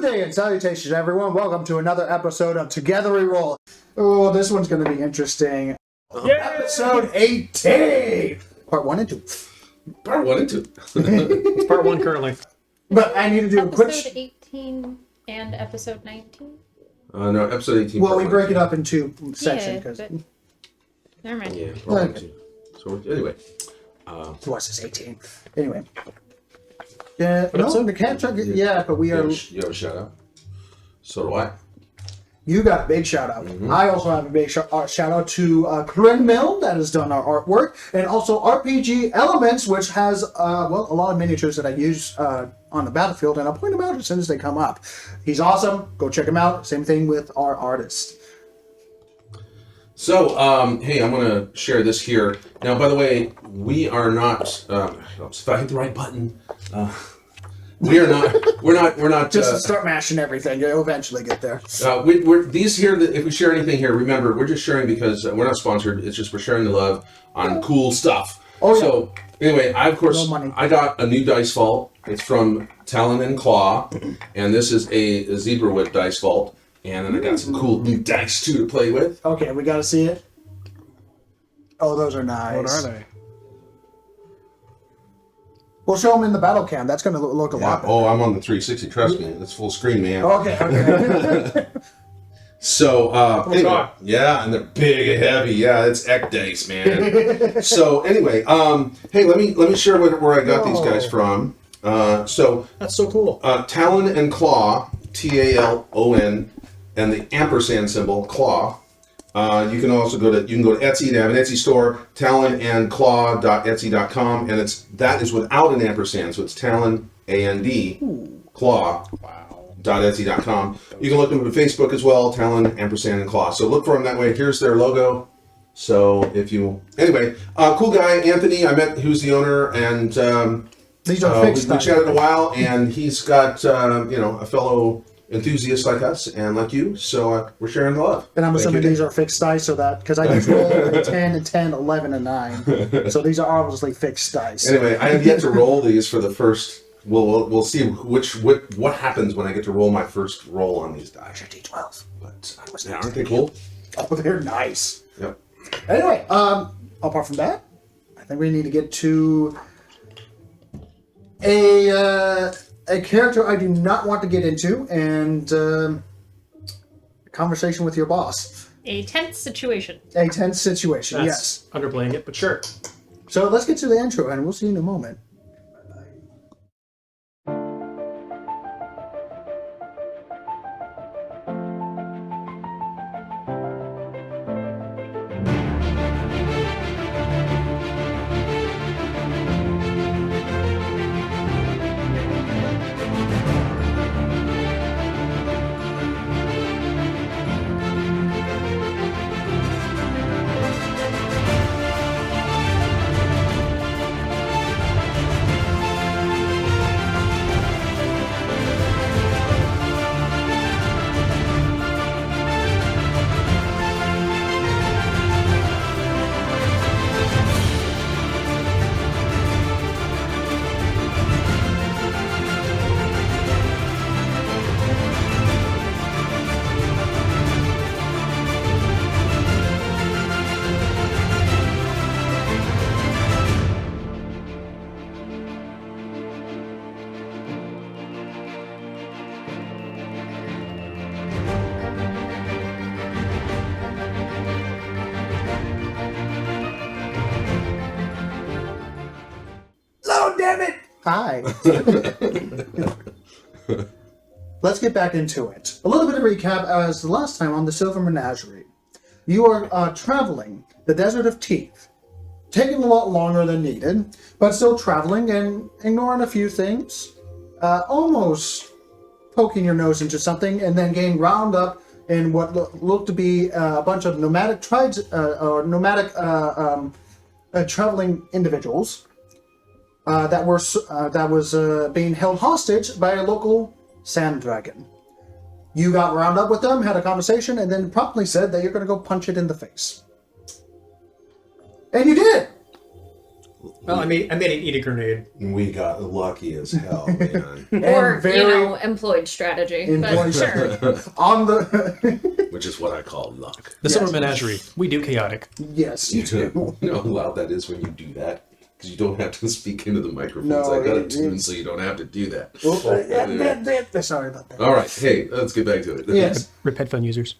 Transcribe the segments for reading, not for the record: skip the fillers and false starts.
Good day and salutations, everyone. Welcome to another episode of Togetherwerole. Oh, this one's going to be interesting. Episode 18! Part 1 and 2. Part 1 and 2. It's part 1 currently. But I need to do a quick... Episode 18 and episode 19? No, episode 18. Well, we break it up in two sections. Yeah, but... Never mind. Yeah, part 1 and 2. So, anyway. So what's this, 18? Anyway. No, the cat truck... Yeah, but we are... You have a shout out? So do I. You got a big shout out. Mm-hmm. I also have a big shout out to Corinne Mill, that has done our artwork, and also RPG Elements, which has a lot of miniatures that I use on the battlefield, and I'll point them out as soon as they come up. He's awesome. Go check him out. Same thing with our artist. So, hey, I'm going to share this here. Now, by the way, we are not, if I hit the right button, we're not. Just start mashing everything. You'll eventually get there. We're these here. If we share anything here, remember we're just sharing because we're not sponsored. It's just we're sharing the love on cool stuff. Oh yeah. So anyway, I got a new dice vault. It's from Talon and Claw, and this is a zebra whip dice vault. And then I got some cool new dice too to play with. Okay, we got to see it. Oh, those are nice. What are they? We'll show them in the battle cam. That's going to look a lot better. Oh, I'm on the 360. Trust me, it's full screen, man. Okay. So, anyway, yeah, and they're big and heavy. Yeah, it's Ek dice, man. So, anyway, hey, let me share where I got these guys from. So that's so cool. Talon and Claw, Talon, and the ampersand symbol, Claw. You can also go to Etsy. They have an Etsy store, talonandclaw.etsy.com, and that is without an ampersand, so it's Talon Claw.etsy.com. You can look them up on Facebook as well, Talon ampersand and Claw. So look for them that way. Here's their logo. So anyway, cool guy Anthony. I met who's the owner, and these are fixed. We chatted a while, and he's got a fellow enthusiasts like us and like you, so we're sharing the love. And I'm assuming these are fixed dice, so that because I just roll a 10 and 10, 11 and 9, so these are obviously fixed dice. Anyway, I have yet to roll these for the first. We'll see what happens when I get to roll my first roll on these dice. D12. But aren't they cool? Oh, they're nice. Yep. Anyway, apart from that, I think we need to get to a character I do not want to get into, and a conversation with your boss. A tense situation. A tense situation, That's underplaying it, but sure. So let's get to the intro, and we'll see you in a moment. Damn it! Hi. Let's get back into it. A little bit of recap as the last time on the Silver Menagerie. You are traveling the Desert of Teeth. Taking a lot longer than needed, but still traveling and ignoring a few things. Almost poking your nose into something and then getting round up in what looked to be a bunch of nomadic tribes, or nomadic traveling individuals. That was being held hostage by a local sand dragon. You got round up with them, had a conversation, and then promptly said that you're going to go punch it in the face. And you did! Well, I made an eat a grenade. We got lucky as hell, man. Or, very employed strategy. employed But sure. on the Which is what I call luck. The Silver Menagerie. We do chaotic. yes, you do. You know how loud that is when you do that? Because you don't have to speak into the microphones. No, I got it it tuned is. so you don't have to do that. Sorry about that. All right, hey, let's get back to it. Yes, Rip headphone users.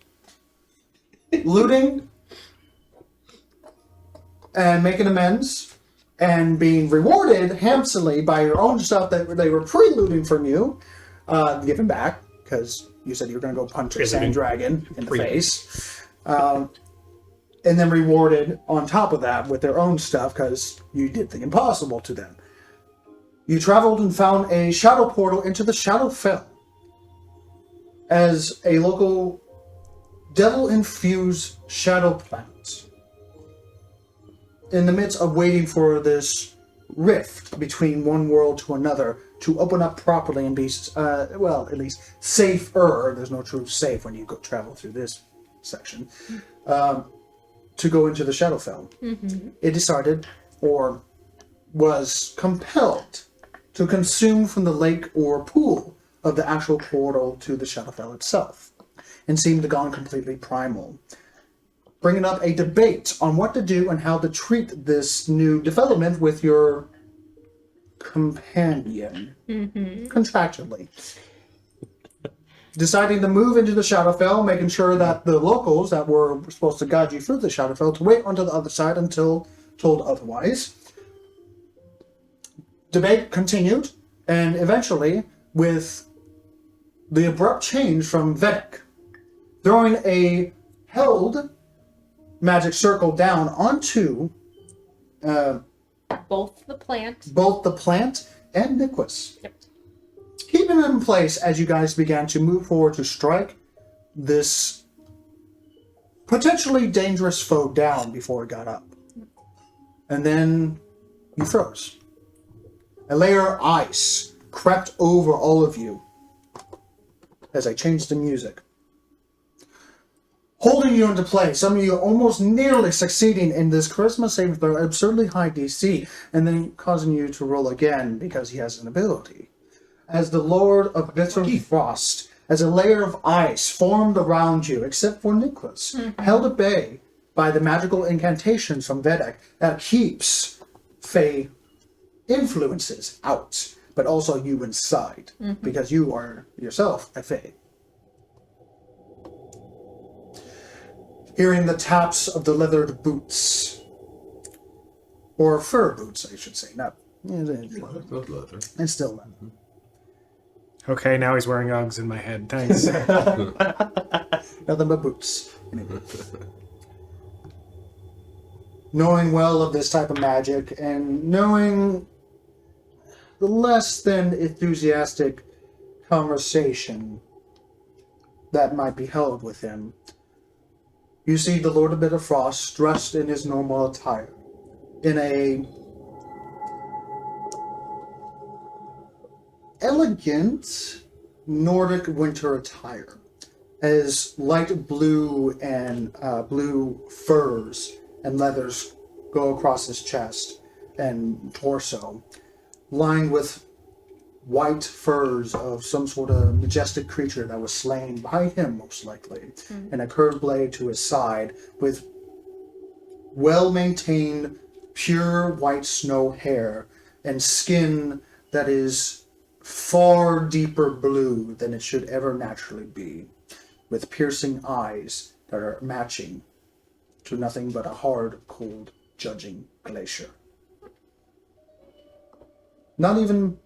looting and making amends and being rewarded handsomely by your own stuff that they were pre-looting from you, given back because you said you were going to go punch a sand dragon in the face, and then rewarded on top of that with their own stuff because you did the impossible to them. You traveled and found a shadow portal into the Shadowfell as a local devil-infused shadow plant. In the midst of waiting for this rift between one world to another to open up properly and be, well, at least safer. There's no true safe when you go travel through this section. To go into the Shadowfell. Mm-hmm. It decided, or was compelled, to consume from the lake or pool of the actual portal to the Shadowfell itself, and seemed to gone completely primal, bringing up a debate on what to do and how to treat this new development with your companion, contractually. Deciding to move into the Shadowfell, making sure that the locals that were supposed to guide you through the Shadowfell to wait onto the other side until told otherwise. Debate continued, and eventually, with the abrupt change from Vedic, throwing a held magic circle down onto Both the plant. and Niquis. Yep. Keeping it in place as you guys began to move forward to strike this potentially dangerous foe down before it got up. And then you froze. A layer of ice crept over all of you as I changed the music, holding you into place. Some of you almost nearly succeeding in this charisma saving throw, absurdly high DC, and then causing you to roll again because he has an ability. As the Lord of Bitter Frost, as a layer of ice formed around you, except for Niquis, held at bay by the magical incantations from Vedic that keeps Fey influences out, but also you inside, because you are yourself a Fey. Hearing the taps of the leathered boots, or fur boots, I should say, not leather. It's still leather. Okay, now he's wearing Uggs in my head. Thanks. Nothing but boots. Knowing well of this type of magic and knowing the less than enthusiastic conversation that might be held with him, you see the Lord of Bitter Frost dressed in his normal attire, in a elegant Nordic winter attire, as light blue and blue furs and leathers go across his chest and torso, lined with white furs of some sort of majestic creature that was slain by him, most likely, and a curved blade to his side with well-maintained, pure white snow hair and skin that is far deeper blue than it should ever naturally be, with piercing eyes that are matching to nothing but a hard, cold, judging glacier. Not even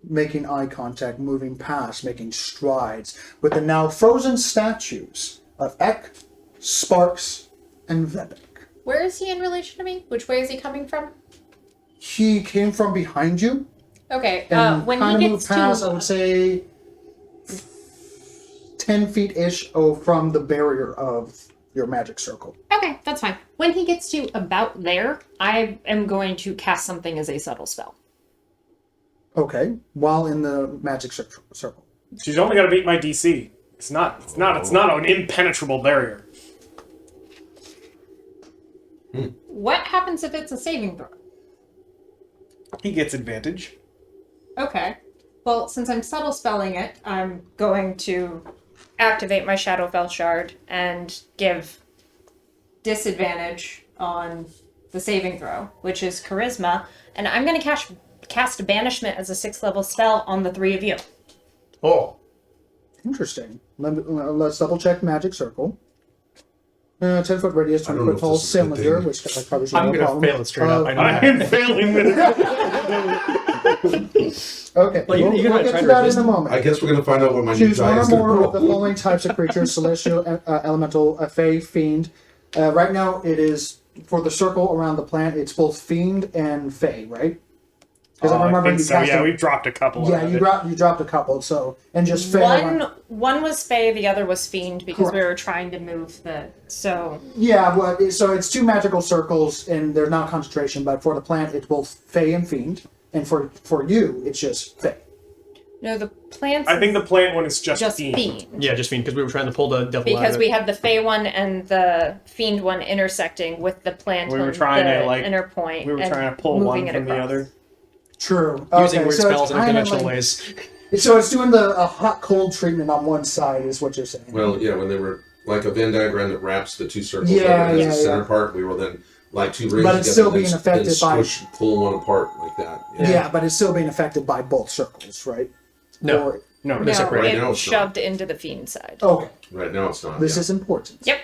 making eye contact, moving past, making strides with the now frozen statues of Ek, Sparks, and Vebek. Where is he in relation to me? Which way is he coming from? He came from behind you. Okay, And when kind he of gets moved past, to... I would say 10 feet-ish from the barrier of your magic circle. Okay, that's fine. When he gets to about there, I am going to cast something as a subtle spell. Okay, while in the magic circle. She's only got to beat my DC. It's not an impenetrable barrier. What happens if it's a saving throw? He gets advantage. Okay. Well, since I'm subtle spelling it, I'm going to activate my Shadowfell shard and give disadvantage on the saving throw, which is charisma, and I'm going to cast banishment as a 6th level spell on the 3 of you. Oh. Interesting. Let's double check magic circle. 10-foot radius, I don't know 20-foot if tall this is a good cylinder, thing. which probably should I'm be no gonna problem. fail it straight up. I know I that. am failing with Okay, Well, we'll you're get gonna to try to that resist in a it. moment. I guess we're gonna find out what my new Choose die one or is gonna more of the roll. following types of creatures: celestial, elemental, fey, fiend. Right now, it is for the circle around the plant. It's both fiend and fey, right? Because I remember you so. cast Yeah, a- we've dropped a couple. Yeah, around you it. dropped a couple. So and just fey. One was Fae, the other was Fiend, because we Correct. were trying to move so Yeah, well, so it's 2 magical circles, and there's not concentration. But for the plant, it's both fey and fiend, and for you, it's just fey. no, the plants. I think the plant one is just fiend. Fiend. Yeah, just mean because we were trying to pull the devil out Because of we it. had the Fey one and the Fiend one intersecting with the plant We were on trying the to, like, inner point. We were and trying to pull moving one it from the across. other. True. Using weird so spells in it's kinda unconventional like- ways. So it's doing the hot cold treatment on one side, is what you're saying. Well, yeah, when they were like a Venn diagram that wraps the 2 circles Yeah, over as yeah, the center yeah. part, we were then like 2 rings But it's together still and then being then affected by- squish, pull one apart like that. Yeah, but it's still being affected by both circles, right? No. Or- No, They're No, separate. Right now it it's not. shoved into the Fiend side. okay, Right now it's not. this yeah. is important. Yep.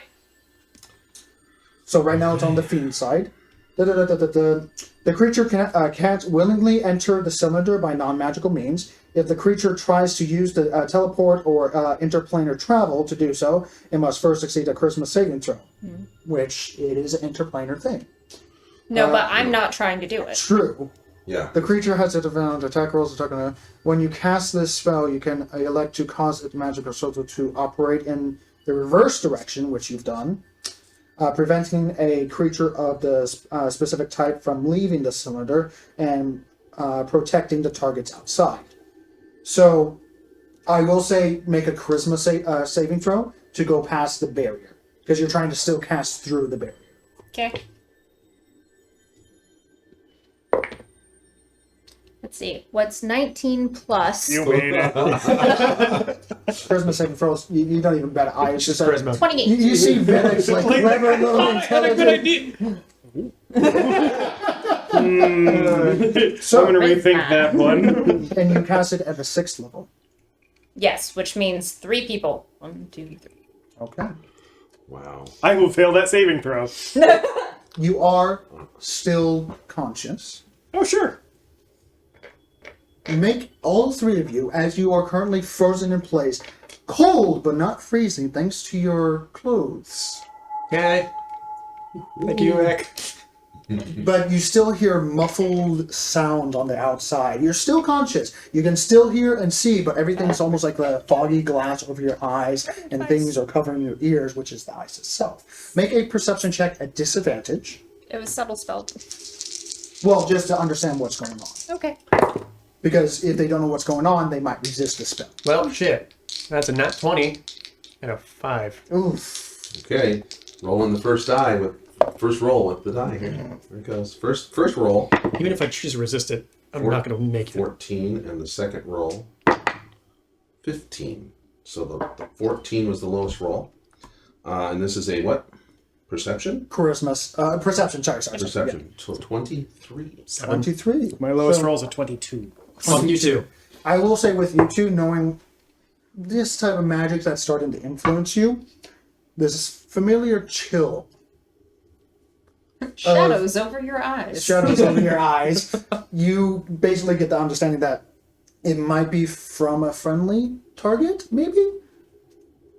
So right now it's on the fiend side. The creature can't willingly enter the cylinder by non-magical means. If the creature tries to use the teleport or interplanar travel to do so, it must first succeed a charisma saving throw, which it is an interplanar thing. No, but I'm not trying to do it. True. Yeah. The creature has advantage attack rolls. When you cast this spell, you can elect to cause its magical circle to operate in the reverse direction, which you've done, preventing a creature of the specific type from leaving the cylinder and protecting the targets outside. So, I will say make a charisma saving throw to go past the barrier, because you're trying to still cast through the barrier. Okay. Let's see. What's 19 plus? you made it. Charisma saving throws, you don't even bet eye. It's just Charisma. 28. You see Venick's like clever little I had a good intelligent. idea. So, I'm gonna rethink that one. and you cast it at the 6th level. Yes, which means 3 people. 1, 2, 3. Okay. Wow. I will fail that saving throw. You are still conscious. Oh, sure. Make all 3 of you, as you are currently frozen in place, cold but not freezing thanks to your clothes. Okay. Thank you, Rick. But you still hear muffled sound on the outside. You're still conscious. You can still hear and see, but everything's almost like the foggy glass over your eyes, and things are covering your ears, which is the ice itself. Make a perception check at disadvantage. It was subtle spelled. Well, just to understand what's going on. Okay. Because if they don't know what's going on, they might resist the spell. Well, shit. That's a nat 20 and a 5. Oof. Okay. Rolling the first roll with the die here. There it goes. First roll, Even if I choose to resist it, I'm not going to make it. 14, and the second roll, 15. So the 14 was the lowest roll. And this is a what? Perception? Perception, sorry. Perception. So 23. 23. My lowest So, roll's a 22. Fuck you too. I will say with you two, knowing this type of magic that's starting to influence you, this familiar chill. Shadows over your eyes. Shadows over your eyes. You basically get the understanding that it might be from a friendly target, maybe?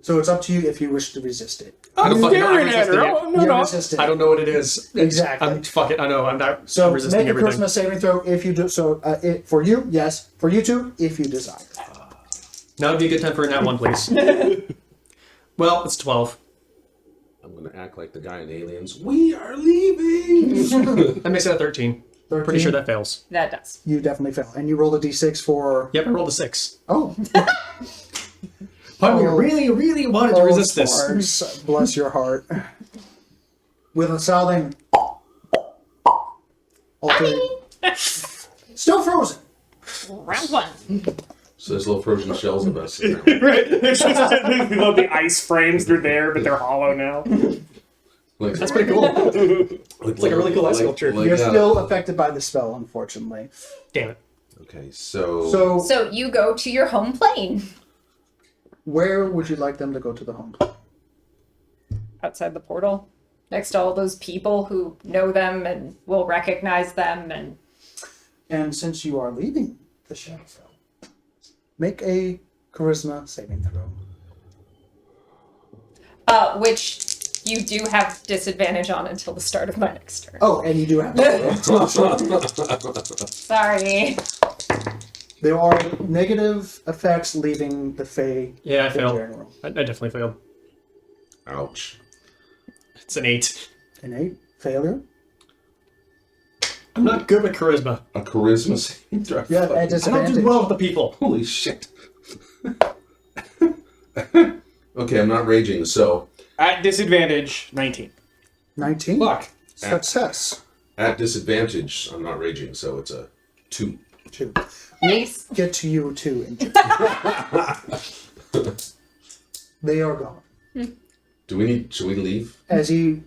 So it's up to you if you wish to resist it. I'm fucking know, I'm staring at her. resisting it. Oh, no, You're no. resisting. I don't know what it is. Exactly. Fuck it. I know. I'm not So resisting make a everything. charisma saving throw if you do. So for you, yes. For you two, if you desire. Now would be a good time for a nat 1, please. Well, it's 12. I'm going to act like the guy in Aliens. We are leaving! That makes it a 13. 13? Pretty sure that fails. That does. You definitely fail. And you roll a d6 for... Yep, I rolled a 6. Oh. But we Oh. really, really wanted to resist this. Sparks. Bless your heart. With a sounding... All three. There's little frozen shells of us. Right. It's just the ice frames. They're there, but they're hollow now. Like, That's pretty cool. It's like a really cool ice sculpture. You're still affected by the spell, unfortunately. Damn it. Okay, so So you go to your home plane. Where would you like them to go to the home? Outside the portal. Next to all those people who know them and will recognize them. And since you are leaving the Shadowfell, make a charisma saving throw. Which you do have disadvantage on until the start of my next turn. Oh, and you do have Sorry. There are negative effects leaving the Fae. Yeah, I in failed. general. I definitely failed. ouch. It's an 8. An 8 failure. I'm not good with charisma. A charisma saving throw. Yeah, at I don't disadvantage. do well with the people. Holy shit. Okay, I'm not raging, so At disadvantage, 19. 19. Fuck. Success. at disadvantage, I'm not raging, so it's a 2. 2. Nice. Get to you too. They are gone. Should we leave As he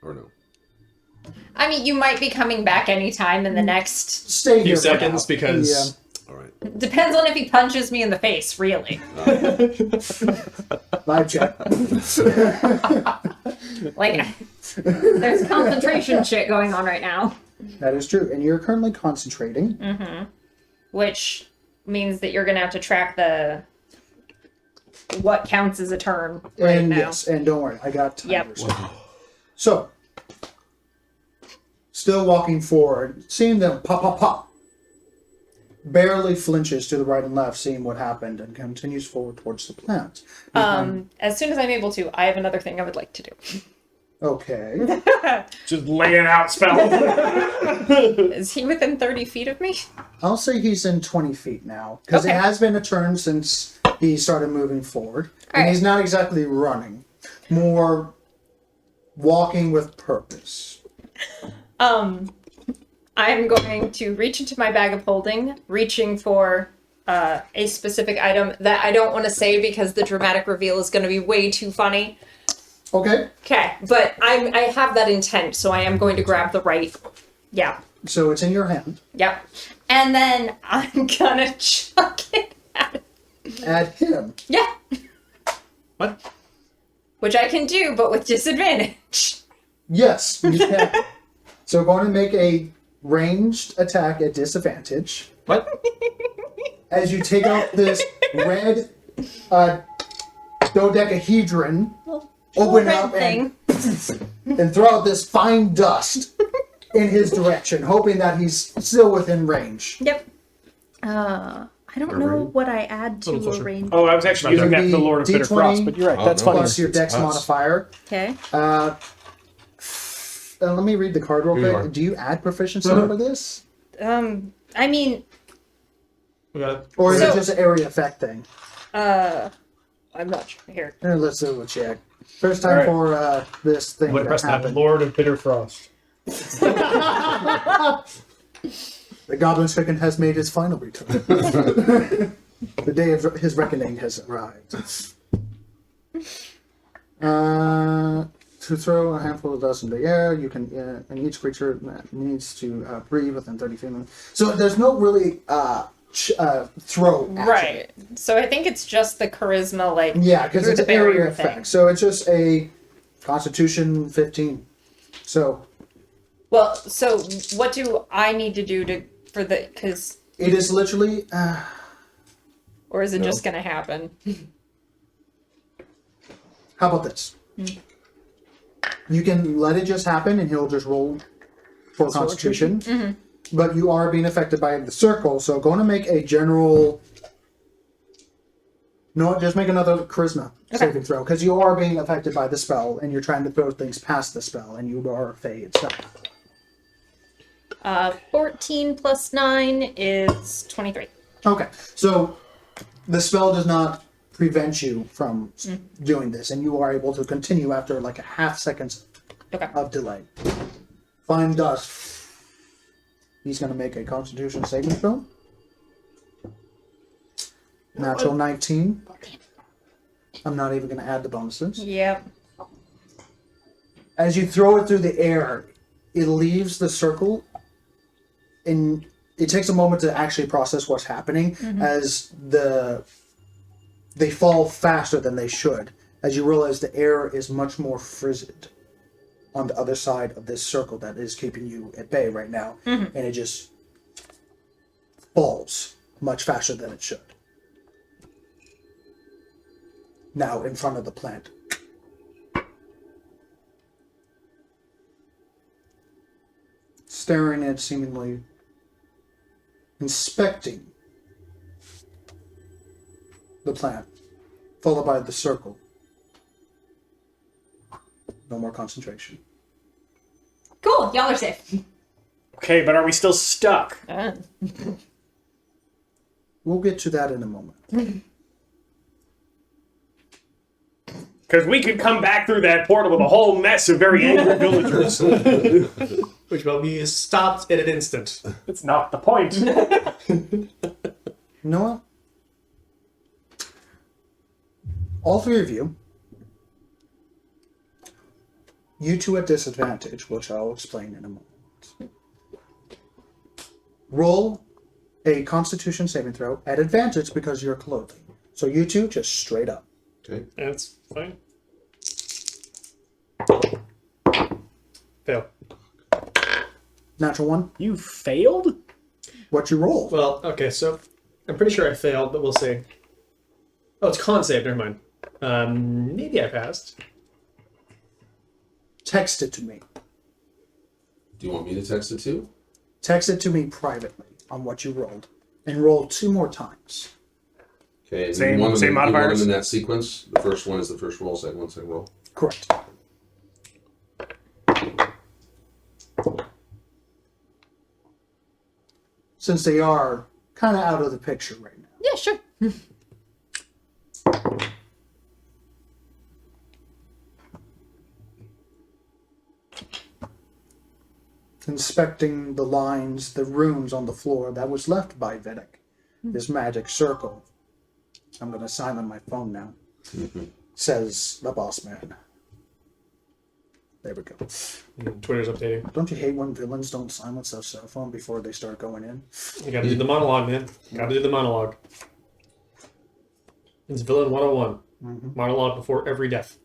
or no? I mean, you might be coming back anytime in the next... stay Few here for seconds now. because All right. Depends on if he punches me in the face, really. Live chat. Like, there's concentration shit going on right now. That is true, and you're currently concentrating. Which means that you're going to have to track what counts as a turn right And now. yes, and don't worry, I got Yep. timers. So, still walking forward, seeing them pop, pop, pop. Barely flinches to the right and left, seeing what happened, and continues forward towards the plant. As soon as I'm able to, I have another thing I would like to do. Okay. Just laying out spells. Is he within 30 feet of me? I'll say he's in 20 feet now, because Okay. it has been a turn since he started moving forward. And Alright. he's not exactly running, more walking with purpose. I'm going to reach into my bag of holding, reaching for a specific item that I don't want to say because the dramatic reveal is going to be way too funny. Okay, Okay, but I have that intent, so I am going to grab the right. Yeah, so it's in your hand. yep. And then I'm gonna chuck it at At him. Yeah, what? which I can do, but with disadvantage. Yes, you can. So going to make a ranged attack at disadvantage. What? As you take out this red dodecahedron, open Red up thing. and throw out this fine dust in his direction, hoping that he's still within range. Yep. I don't know what I add to Little a closer. range. Oh, I was actually using that for the Lord of Bitter D20 Frost, but you're right. That's no. funny. Plus your dex Us. modifier. Okay. Let me read the card real Here you quick. are. Do you add proficiency to this? I mean, We got it. Or is it So- just an area effect thing? I'm not sure. Here. Let's do a check. First time Alright. for this thing What to press that? happen. Lord of Bitter Frost. The Goblin Stricken has made his final return. The day of his reckoning has arrived. To throw a handful of dust in the air, you can, and each creature needs to breathe within 30 feet. So there's no really throw action. Right. So I think it's just the charisma, like Yeah, because through it's the an area barrier effect. thing. So it's just a Constitution 15. So Well, so what do I need to do for the? Because it is literally. or is it just gonna happen? How about this? You can let it just happen, and he'll just roll for Constitution. But you are being affected by the circle, so going to make a general. No, just make another Charisma saving throw, because you are being affected by the spell, and you're trying to throw things past the spell, and you are a Fae itself. 14 plus 9 is 23. Okay, so the spell does not prevent you from doing this, and you are able to continue after like a half second Okay. of delay. Fine dust. He's going to make a Constitution saving throw. Natural 19. I'm not even going to add the bonuses. Yep. As you throw it through the air, it leaves the circle, and it takes a moment to actually process what's happening as they fall faster than they should. As you realize the air is much more frizzed on the other side of this circle that is keeping you at bay right now, and it just falls much faster than it should. Now in front of the plant. Staring at, seemingly inspecting the plant, followed by the circle. No more concentration. Cool. Y'all are safe. Okay, but are we still stuck? We'll get to that in a moment. Because we could come back through that portal with a whole mess of very angry villagers. Which will be stopped in an instant. It's not the point. You know what? All three of you, you two at disadvantage, which I'll explain in a moment. Roll a Constitution saving throw at advantage because you're clothing. So you two just straight up. Okay. That's fine. Fail. Natural 1. You failed? What you roll? Well, okay, so I'm pretty sure I failed, but we'll see. Oh, it's con save. Never mind. Maybe I passed. Text it to me. Do you want me to text it too? Text it to me privately on what you rolled. And roll 2 more times. Okay. and Same- you want same them, you want modifiers? them in that sequence. The first one is the first roll. Second one, second roll. Correct. Since they are kind of out of the picture right now. Yeah, sure. Inspecting the lines, the runes on the floor that was left by Vedic. This magic circle. I'm going to silence my phone now. Says the boss man. There we go. Twitter's updating. Don't you hate when villains don't silence their cell phone before they start going in? You gotta do the monologue, man. Gotta do the monologue. It's Villain 101. Monologue before every death.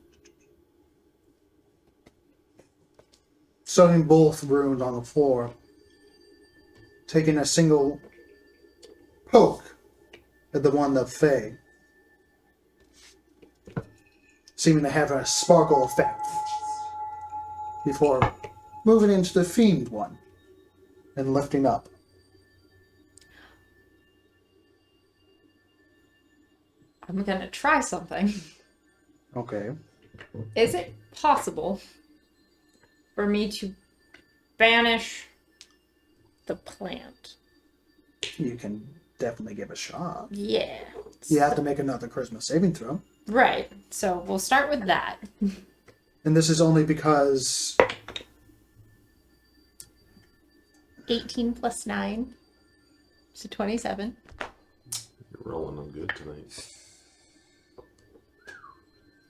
Studying both runes on the floor. Taking a single poke at the one of Faye. Seeming to have a sparkle effect. Before moving into the fiend one. And lifting up. I'm gonna try something. Okay. Is it possible for me to banish the plant? You can definitely give a shot. Yeah. You have to make another charisma saving throw. Right. So we'll start with that. And this is only because 18 plus 9. So 27. You're rolling them good tonight.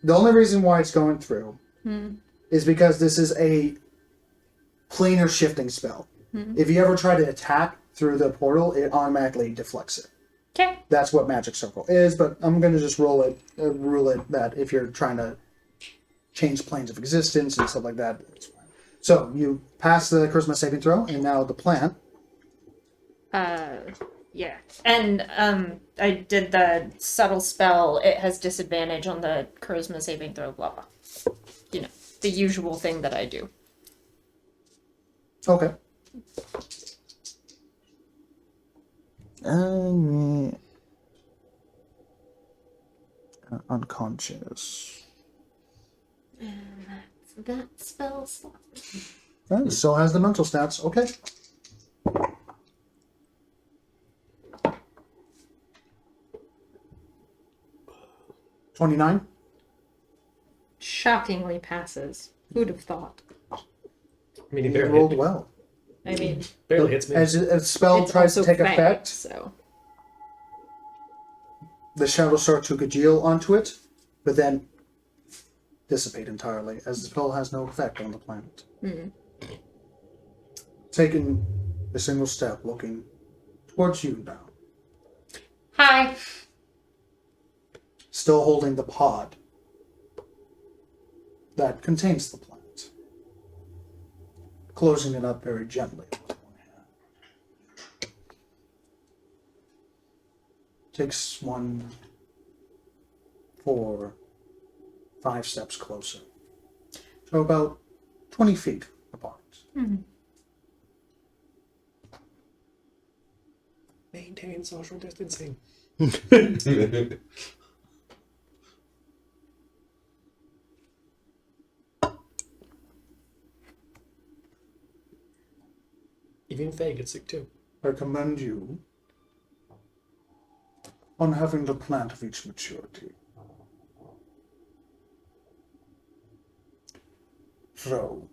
the only reason why it's going through is because this is a planar shifting spell. If you ever try to attack through the portal, it automatically deflects it. Okay. That's what Magic Circle is, but I'm going to just rule it that if you're trying to change planes of existence and stuff like that, it's fine. So you pass the charisma saving throw, and now the plant. Yeah. And I did the subtle spell. It has disadvantage on the charisma saving throw, blah, blah. You know, the usual thing that I do. Okay. Unconscious. That spell slot. It still has the mental stats. Okay. $29. Shockingly passes. Who'd have thought? I mean, he You barely, rolled well. I mean, barely hits me. As a spell it's tries to also take fang, effect, so the shadows start to congeal onto it, but then dissipate entirely, as the spell has no effect on the planet. Taking a single step, looking towards you now. Hi. Still holding the pod that contains the plant. Closing it up very gently with one hand. Takes 1, 4, 5 steps closer. So about 20 feet apart. Maintain social distancing. Even Faye gets sick too. I commend you on having the plant reach maturity. So,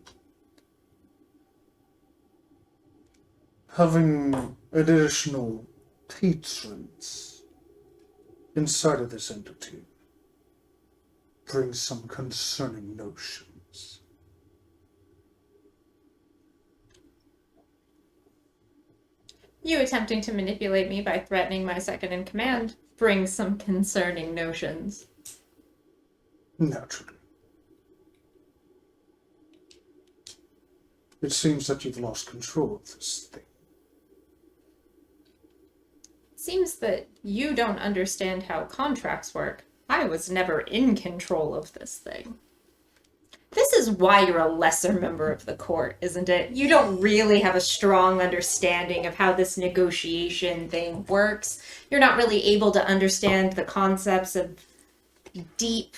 having additional patrons inside of this entity brings some concerning notions. You attempting to manipulate me by threatening my second in command brings some concerning notions. Naturally. It seems that you've lost control of this thing. Seems that you don't understand how contracts work. I was never in control of this thing. This is why you're a lesser member of the court, isn't it? You don't really have a strong understanding of how this negotiation thing works. You're not really able to understand the concepts of deep,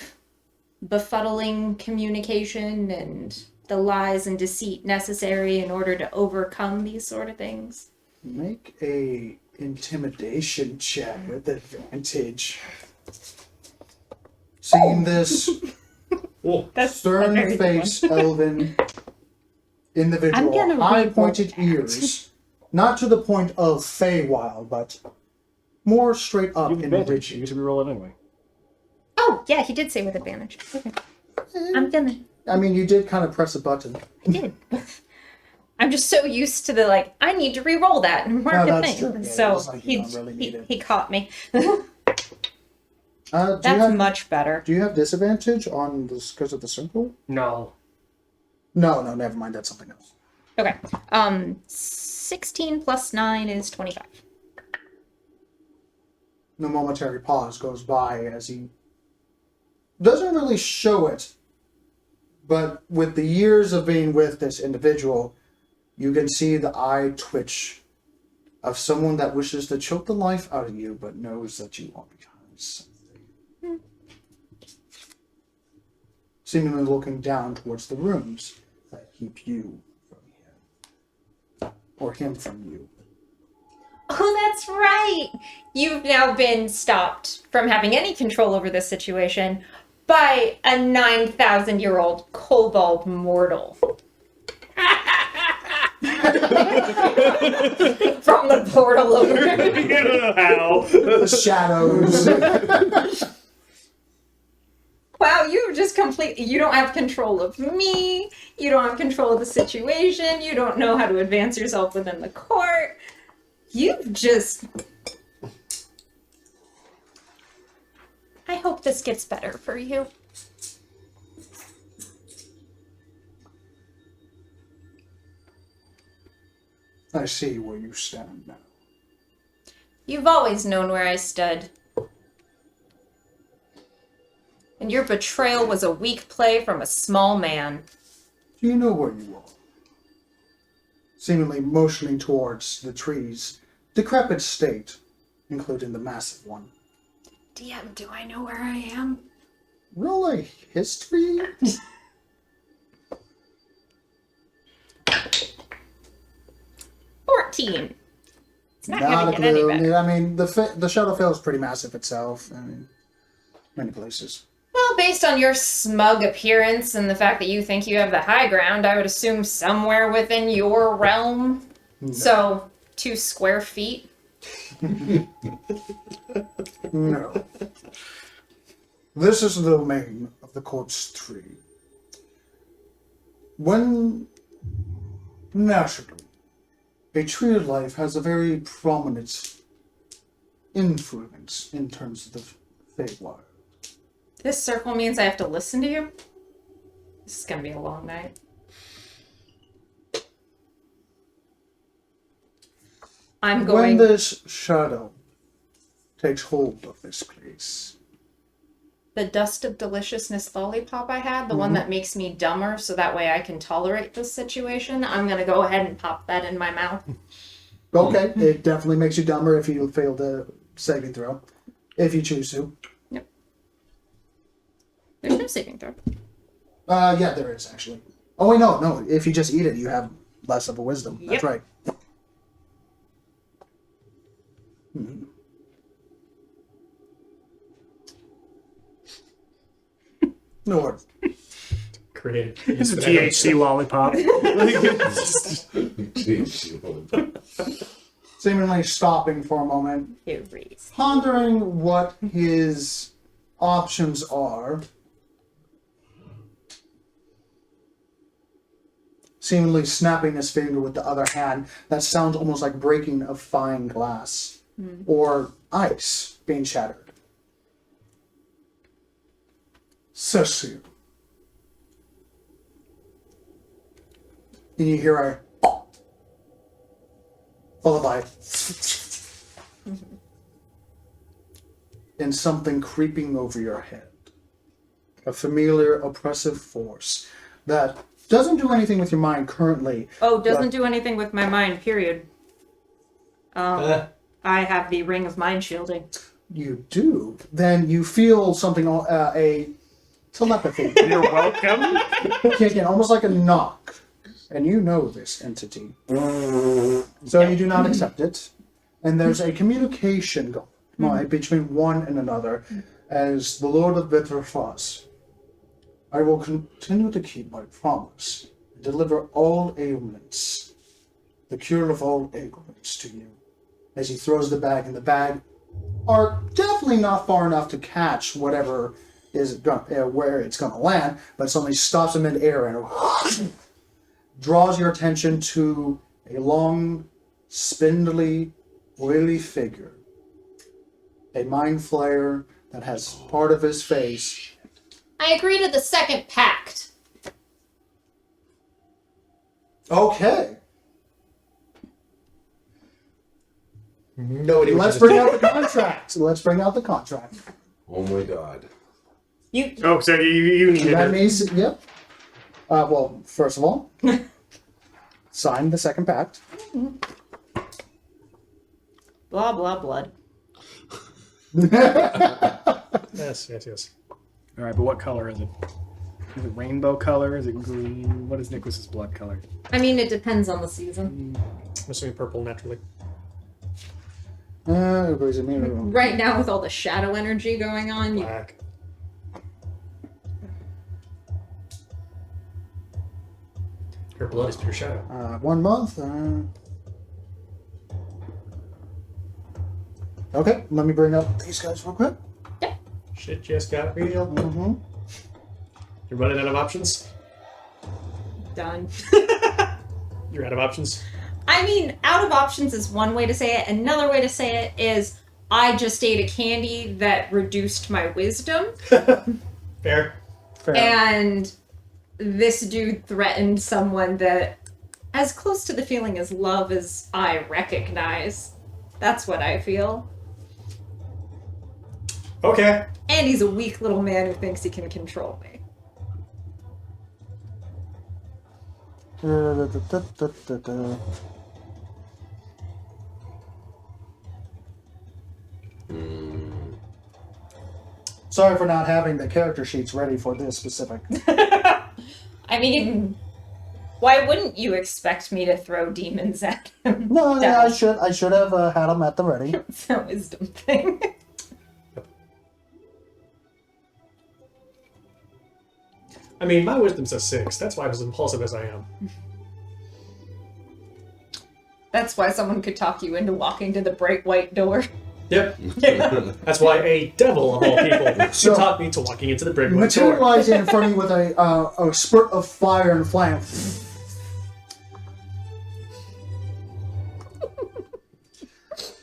befuddling communication and the lies and deceit necessary in order to overcome these sort of things. Make a intimidation check with advantage. Seeing this stern-faced elven individual, high-pointed ears, not to the point of Feywild, but more straight up in rigid. You should be rolling anyway. Oh, yeah, he did say with advantage. Okay. I'm gonna. I mean, you did kind of press a button. I did. I'm just so used to the, I need to re-roll that and mark a thing. True. Yeah, so like he caught me. That's much better. Do you have disadvantage on this because of the circle? No. No, never mind. That's something else. Okay. 16 plus 9 is 25. No momentary pause goes by as he doesn't really show it, but with the years of being with this individual, you can see the eye twitch of someone that wishes to choke the life out of you, but knows that you are behind something. Seemingly looking down towards the rooms that keep you from him, or him from you. Oh, that's right! You've now been stopped from having any control over this situation by a 9,000-year-old kobold mortal. From the portal over there. You know how. The shadows. Wow, you just completely... You don't have control of me. You don't have control of the situation. You don't know how to advance yourself within the court. You've just... I hope this gets better for you. I see where you stand now. You've always known where I stood. And your betrayal was a weak play from a small man. Do you know where you are? Seemingly motioning towards the trees, decrepit state, including the massive one. DM, do I know where I am? Roll a history? 14. It's not Not gonna a get any clue. better. I mean, the Shadowfell is pretty massive itself. I mean, many places. Well, based on your smug appearance and the fact that you think you have the high ground, I would assume somewhere within your realm. No. So, 2 square feet. No. This is the domain of the corpse tree. When naturally, a tree of life has a very prominent influence in terms of the Feywild. This circle means I have to listen to you? This is gonna be a long night. I'm When going... this shadow takes hold of this place, The dust of deliciousness lollipop I had, the one that makes me dumber so that way I can tolerate this situation, I'm gonna go ahead and pop that in my mouth. okay, it definitely makes you dumber if you fail the saving throw, if you choose to. Yep. There's no saving throw. Yeah, there is actually. Oh wait, no. If you just eat it, you have less of a wisdom. That's Yep. right. No worries. Created. It's a THC lollipop. Seemingly stopping for a moment, Erase. pondering what his options are. Seemingly snapping his finger with the other hand. That sounds almost like breaking of fine glass or ice being shattered. Cecile. And you hear a followed by and something creeping over your head. A familiar oppressive force that doesn't do anything with your mind currently. Oh, doesn't do anything with my mind, period. I have the ring of mind shielding. You do. Then you feel something, a telepathy. You're welcome. Kick in, almost like a knock. And you know this entity. So you do not accept it. And there's a communication going on between one and another as the Lord of Vitterfoss. I will continue to keep my promise and deliver all ailments, the cure of all ailments to you. As he throws the bag, and the bag are definitely not far enough to catch whatever is where it's going to land, but suddenly stops in midair and draws your attention to a long, spindly, oily figure. A mind flayer that has part of his face. I agree to the second pact. Okay. Nobody. Let's bring out the contract. Let's bring out the contract. Oh my god. You Oh, so you need That it. means, yep. Well, first of all, sign the second pact. blah blah blood. Yes. All right, but what color is it? Is it rainbow color? Is it green? What is Niquis's blood color? I mean, it depends on the season. I'm assuming purple naturally. Everybody's immune. Right now, with all the shadow energy going on, you... Black. Her blood is pure shadow. 1 month. Okay, let me bring up these guys real quick. Shit just got real. Mm-hmm. You're running out of options? done. You're out of options? I mean, out of options is one way to say it. Another way to say it is I just ate a candy that reduced my wisdom. Fair. And this dude threatened someone that as close to the feeling as love as I recognize. That's what I feel. Okay. And he's a weak little man who thinks he can control me. Sorry for not having the character sheets ready for this specific. I mean, why wouldn't you expect me to throw demons at him? No, yeah, That's I should have had them at the ready. it's a wisdom thing. I mean, my wisdom's a 6. That's why I'm as impulsive as I am. That's why someone could talk you into walking to the bright white door. Yep. That's why a devil of all people should taught me to walking into the brick door. Materializing in front of you with a spurt of fire and flame.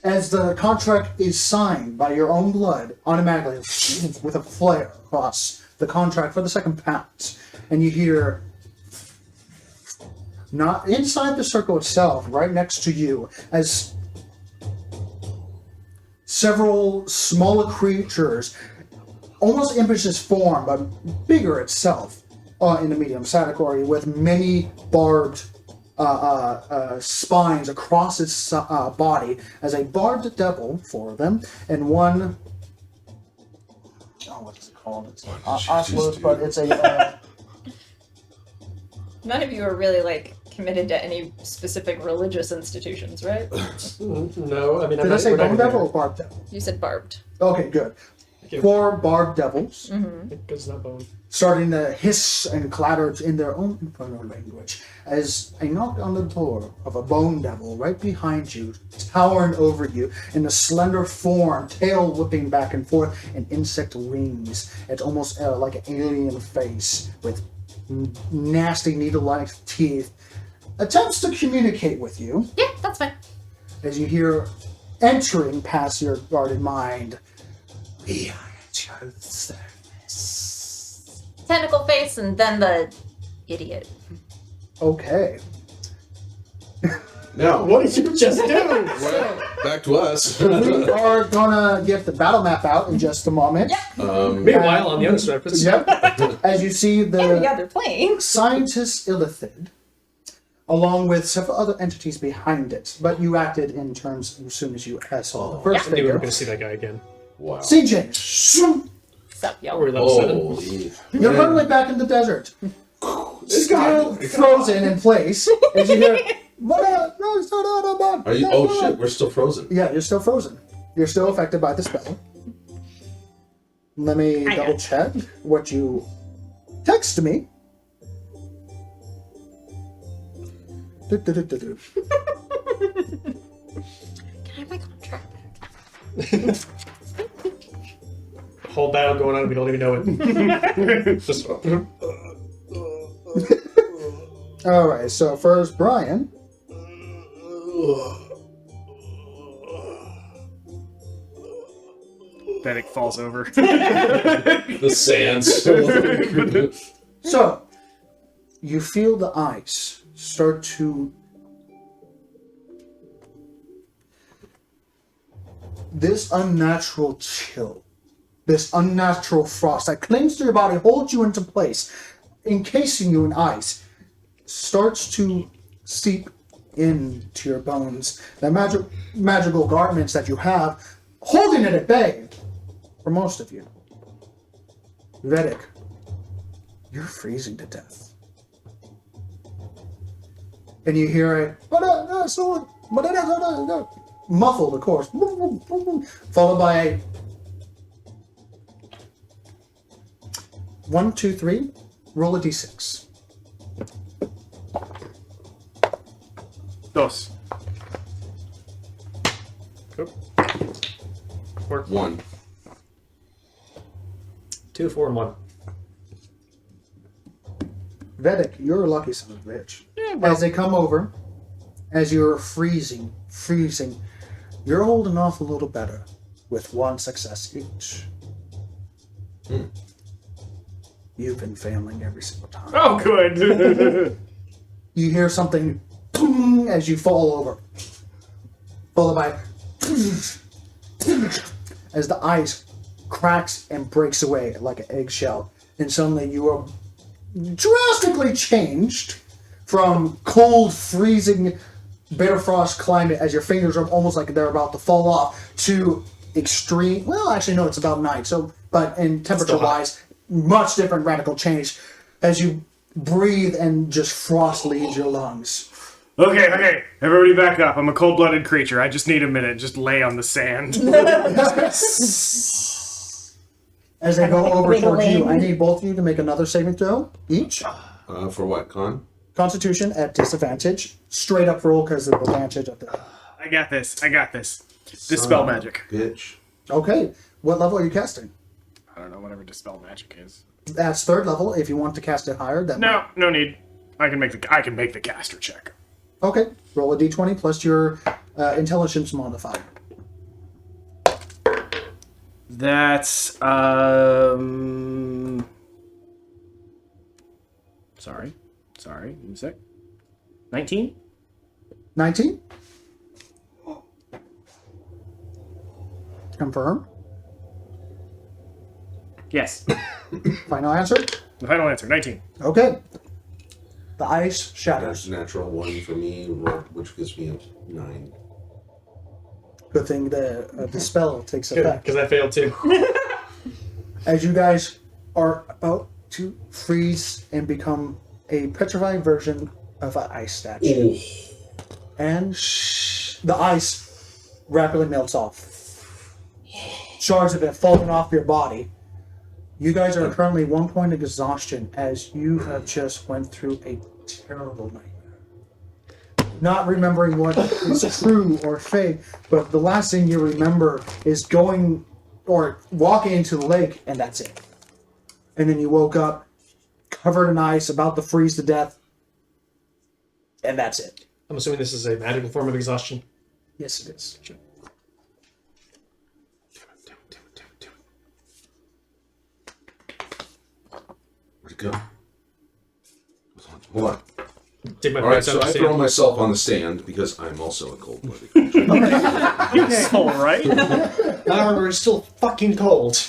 As the contract is signed by your own blood, automatically with a flare across the contract for the second pass, and you hear, not inside the circle itself, right next to you, as several smaller creatures, almost impish form, but bigger itself, in the medium category, with many barbed spines across its body, as a barbed devil, 4 of them, and one, what is it called? It's oscillus, but it's a... None of you are really, committed to any specific religious institutions, right? No, I mean... Did I say bone devil or barbed devil? You said barbed. Okay, good. 4 barbed devils, Because not bone. starting to hiss and clatter in their own infernal language, as a knock on the door of a bone devil right behind you, towering over you, in a slender form, tail whipping back and forth, and insect wings. It's almost like an alien face with nasty needle-like teeth. Attempts to communicate with you. Yeah, that's fine. As you hear entering past your guarded mind. We are at your service. Tentacle face and then the idiot. Okay. Now, What did you just do? well, back to us. We are gonna get the battle map out in just a moment. Meanwhile, on the other surface. Yep. As you see And the the other plane. scientist Illithid, along with several other entities behind it, but you acted in terms as soon as you saw the first I knew we were figure. going to see that guy again. Wow. CJ, shoom, Sup, yo. We're level 7. Holy. you're currently back in the desert. Still frozen in place. As you hear, Are you? Oh shit, we're still frozen. Yeah, you're still frozen. You're still affected by the spell. Let me I double got check what you text me. Can I have my contract back? Whole battle going on, we don't even know it. Just Alright, so first Brian. Vedic falls over. The sands. So, you feel the ice start to... This unnatural chill, this unnatural frost that clings to your body, holds you into place, encasing you in ice, starts to seep into your bones. The magical garments that you have, holding it at bay for most of you. Vedic, you're freezing to death. And you hear a muffled, of course, followed by a 1, 2, 3. Roll a d6. Dos. Work. 1. 2, 4, and 1. Vedic, you're a lucky son of a bitch. As they come over, as you're freezing, you're holding off a little better with 1 success each. You've been failing every single time. Oh, good. You hear something boom, as you fall over, followed by as the ice cracks and breaks away like an eggshell, and suddenly you are drastically changed from cold, freezing, bitter frost climate as your fingers are almost like they're about to fall off to extreme. Well, actually, no, it's about night. So, but in temperature-wise, much different radical change as you breathe and just frost leaves your lungs. Okay. Everybody back up. I'm a cold-blooded creature. I just need a minute. Just lay on the sand. As they go over towards you, I need both of you to make another saving throw each. For what, Con? Constitution at disadvantage. Straight up roll because of the advantage of the... I got this. Dispel magic. Bitch. Okay. What level are you casting? I don't know, whatever dispel magic is. That's 3rd level. If you want to cast it higher, then... No need. I can make the caster check. Okay. Roll a d20 plus your intelligence modifier. That's sorry. Give me a sec. 19? 19? Confirm. Yes. Final answer? The final answer, 19. Okay. The ice That's shatters. natural 1 for me, which gives me a 9. Good thing the spell takes Good, effect. because I failed too. As you guys are about to freeze and become a petrified version of an ice statue. Oh. And the ice rapidly melts off. Shards have been falling off your body. You guys are currently 1 point of exhaustion as you have just went through a terrible nightmare. Not remembering what is true or fake, but the last thing you remember is going or walking into the lake, and that's it. And then you woke up covered in ice, about to freeze to death, and that's it. I'm assuming this is a magical form of exhaustion. Yes, it is. Sure. Where'd it go? Hold on. Did my All right, parents so I understand? throw myself on the stand because I'm also a cold-blooded creature. All right. However, it's still fucking cold.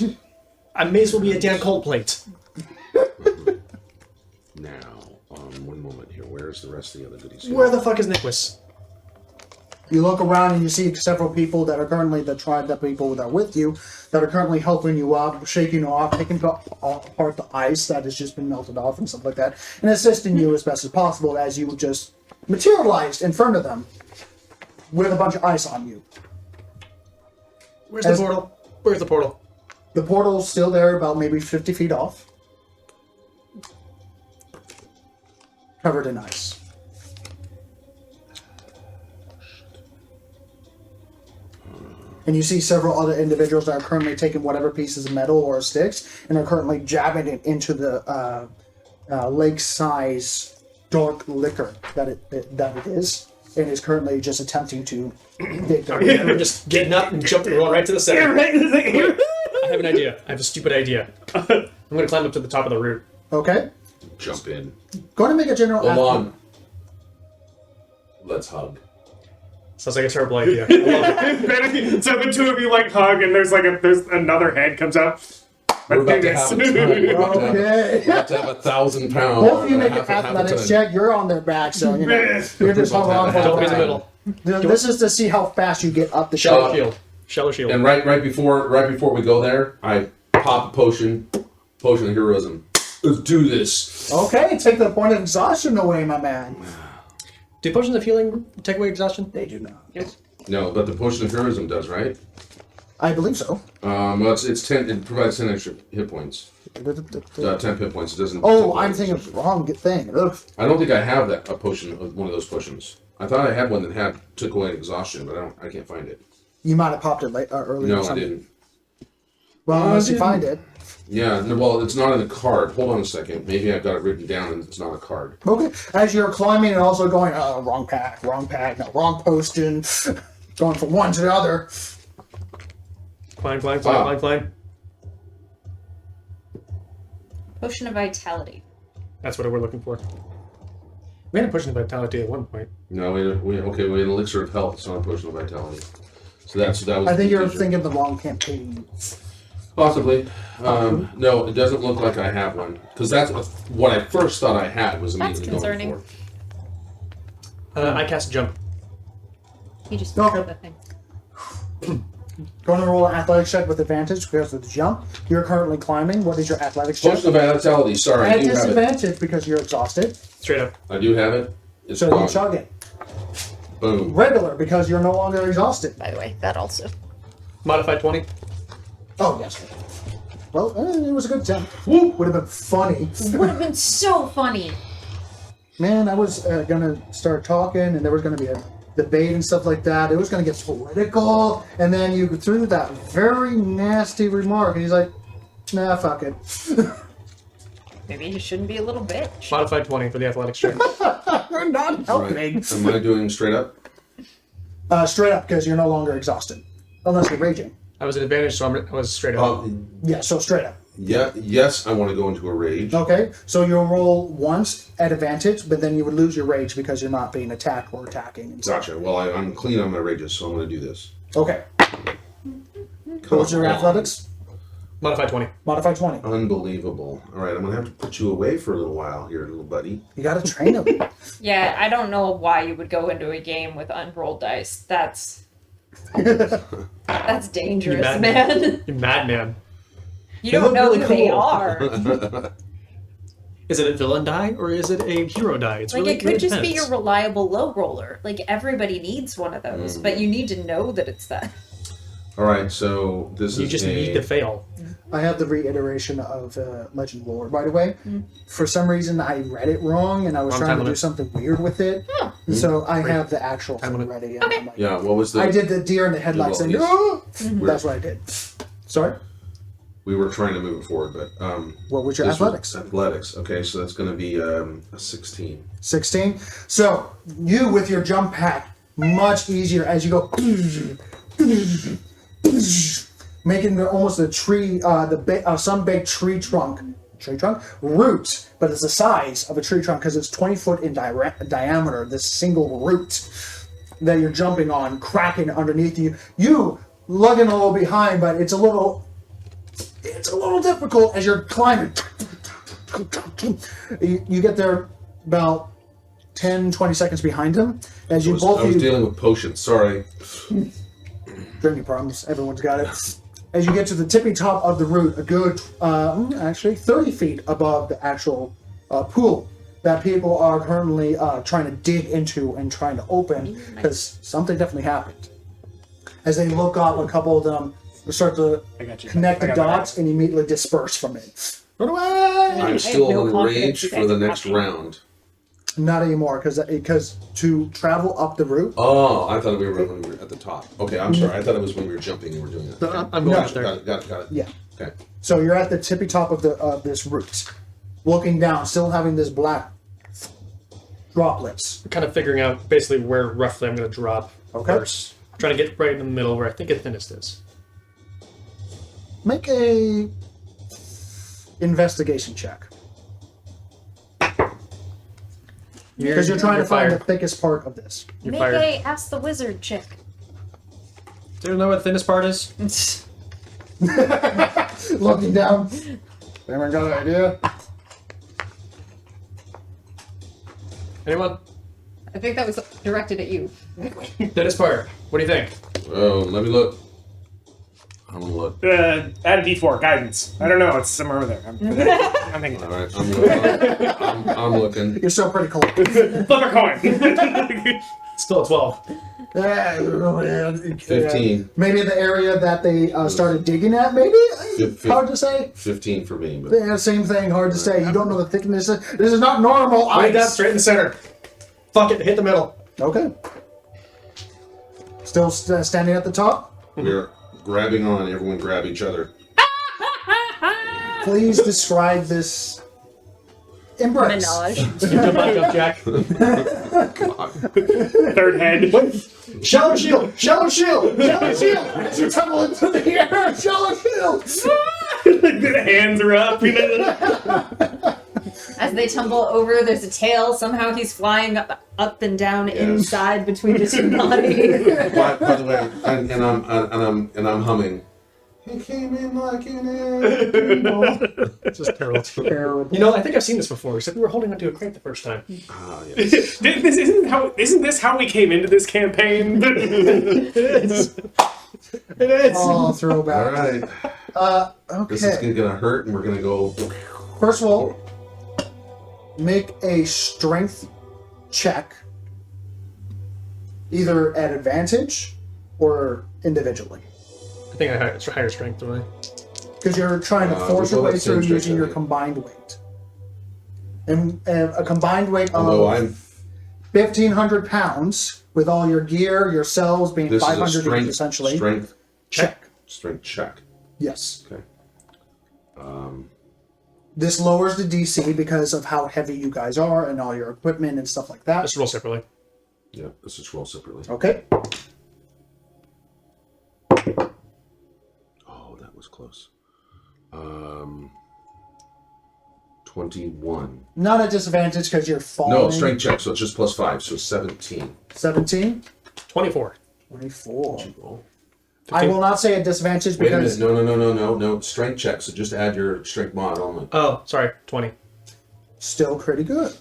I may as well be a damn cold plate. Now, one moment here. Where's the rest of the other goodies? here? Where the fuck is Niquis? You look around and you see several people that are currently the tribe, that people that are with you, that are currently helping you up, shaking you off, taking apart the ice that has just been melted off and stuff like that, and assisting you as best as possible as you just materialized in front of them with a bunch of ice on you. Where's the portal? Where's the portal? The portal's still there, about maybe 50 feet off. Covered in ice. And you see several other individuals that are currently taking whatever pieces of metal or sticks and are currently jabbing it into the lake-size dark liquor that it is, and is currently just attempting to dig their way. We're just getting up and jumping and rolling right to the center. I have an idea. I have a stupid idea. I'm going to climb up to the top of the root. Okay? Jump in. Go ahead and make a general Hold athletic- on. Let's hug. Sounds like a terrible idea. I love it. So the two of you like hug, and there's another head comes out. We're about to Let's have do a this. ton. We're about to have- Okay. we're about to have 1,000 pounds. Both of you make an Half a athletics ton. check. You're on their back, so you know you're just We're holding about on to for have Don't be in the time. middle. This is to see how fast you get up the Shallow shot. shield. Shallow shield. And right before we go there, I pop a potion of heroism. Let's do this. Okay, take the point of exhaustion away, my man. Do potions of healing take away exhaustion? They do not. No, but the potion of heroism does, right? I believe so. Well, it's 10. It provides 10 extra hit points. 10 hit points. It doesn't. Oh, I'm thinking of the wrong thing. Ugh. I don't think I have a potion, one of those potions. I thought I had one that took away exhaustion, but I can't find it. You might have popped it earlier. No, or I something. didn't. Well, unless you find it. Yeah, no, well, it's not in the card. Hold on a second. Maybe I've got it written down and it's not a card. Okay. As you're climbing and also going, wrong pack, no, wrong potion, going from one to the other. Climb. Potion of Vitality. That's what we're looking for. We had a potion of vitality at one point. No, we had an elixir of health. It's not a potion of vitality. So that was. I think the you're confusion. thinking of the wrong campaign. Possibly. No, it doesn't look like I have one because that's what I first thought I had was That's immediately going concerning. for. I cast jump. You just Okay. the thing. Going to roll an athletics check with advantage because of the jump. You're currently climbing. What is your athletics check? Potion of vitality. Sorry, I At do have it. disadvantage because you're exhausted. Straight up. I do have it. It's So gone. you chug it. Boom. Regular because you're no longer exhausted. By the way, that also. Modified 20. Oh, yes. Well, it was a good attempt. Would have been funny. Would have been so funny. man, I was gonna start talking, and there was gonna be a debate and stuff like that. It was gonna get political, and then you threw that very nasty remark, and he's like, nah, fuck it. Maybe you shouldn't be a little bitch. Modified 20 for the athletics check. You're not helping. Right. Am I doing straight up? Straight up, because you're no longer exhausted, unless you're raging. I was at advantage, so I was straight up. Yeah, so straight up. Yeah. Yes, I want to go into a rage. Okay, so you'll roll once at advantage, but then you would lose your rage because you're not being attacked or attacking. And stuff. Gotcha. Well, I'm clean on my rages, so I'm going to do this. Okay. What's your athletics? Modified 20. Modified 20. Unbelievable. All right, I'm going to have to put you away for a little while here, little buddy. You gotta train him. Yeah, I don't know why you would go into a game with unrolled dice. That's dangerous, You man. You madman. You They don't look know really who they cool. are. Is it a villain die or is it a hero die? It's Like, really, it could just be depends. your reliable low roller. Like, everybody needs one of those, but you need to know that it's that. All right, so this You is just a... need to fail. I have the reiteration of Legend Lore, by the way. For some reason, I read it wrong, and I was Wrong trying time to do limit. something weird with it. So I have the actual Time thing limit. ready. And I'm like, Yeah, what was the... I did the deer in the headlights, and Well, that's what I did. Sorry? We were trying to move it forward, but... What was your this athletics? Athletics. Okay, so that's going to be a 16. 16. So you with your jump pack, much easier as you go, making almost a tree, some big tree trunk root, but it's the size of a tree trunk because it's 20 foot in diameter. This single root that you're jumping on, cracking underneath you. You lugging a little behind, but it's a little difficult as you're climbing. You get there about 10, 20 seconds behind him. As you I was dealing with potions, sorry. drinking problems, everyone's got it. As you get to the tippy top of the route, a good, actually 30 feet above the actual pool that people are currently trying to dig into and trying to open, because something definitely happened. As they look up, a couple of them start to connect the dots and immediately disperse from it. Run away! I'm still in rage for the next round. Not anymore, because to travel up the route, Oh, I thought we were when we were at the top. Okay, I'm sorry. I thought it was when we were jumping and we were doing it. Okay. I'm going No. up there. Got it. yeah. Okay. So you're at the tippy top of this route, looking down, still having this black droplets. Kind of figuring out basically where roughly I'm going to drop first. Trying to get right in the middle where I think the thinnest is. Make a investigation check. Because you're trying to find the thickest part of this. You're Make fired. a ask the wizard chick. Do you know what the thinnest part is? Looking down. Anyone got an idea? Anyone? I think that was directed at you. Thinnest part. What do you think? Oh, let me look. I'm gonna look. Add a D4, guidance. I don't know, it's somewhere over there. I'm thinking. All right, I'm looking. You're so pretty cool. Flip a coin. Still a 12. 15. Maybe the area that they started digging at, maybe? Hard to say. 15 for me. But... Yeah, same thing, hard to say. You don't know the thickness. This is not normal Right down ice. straight in the center. Fuck it, hit the middle. Okay. Still standing at the top? We're grabbing on. Everyone grab each other. Please describe this embrace. Menage. Jump on, jump jack. Third head. Shallow shield! Shallow shield! Shallow shield! As you tumble into the air, shallow shield! The hands are up. As they tumble over, there's a tail. Somehow he's flying up and down inside between the two bodies. By the way, and I'm humming. He came in like an air. It's just terrible. Terrible. You know, I think I've seen this before, except we were holding onto a crate the first time. Ah, yes. Isn't this how we came into this campaign? It is. It is. Oh, throwback. All right. Okay. This is gonna hurt, and we're gonna go. First of all, make a strength check, either at advantage or individually. I think it's higher strength, don't I? Because you're trying to force we'll your go way that same through strength using your then. combined weight. And a combined weight Although of I'm 1,500 pounds with all your gear, your cells being this is 500 a strength, each, essentially. strength Check. strength check. Yes. Okay. This lowers the DC because of how heavy you guys are and all your equipment and stuff like that. Let's roll separately. Yeah, this is roll separately. Okay. Oh, that was close. 21. Not a disadvantage because you're falling. No, strength check, so it's just +5, so 17. 17. 24. 24. Oh. I will not say a disadvantage Wait a minute, because no. Strength check, so just add your strength mod only. Oh, sorry. 20. still pretty good.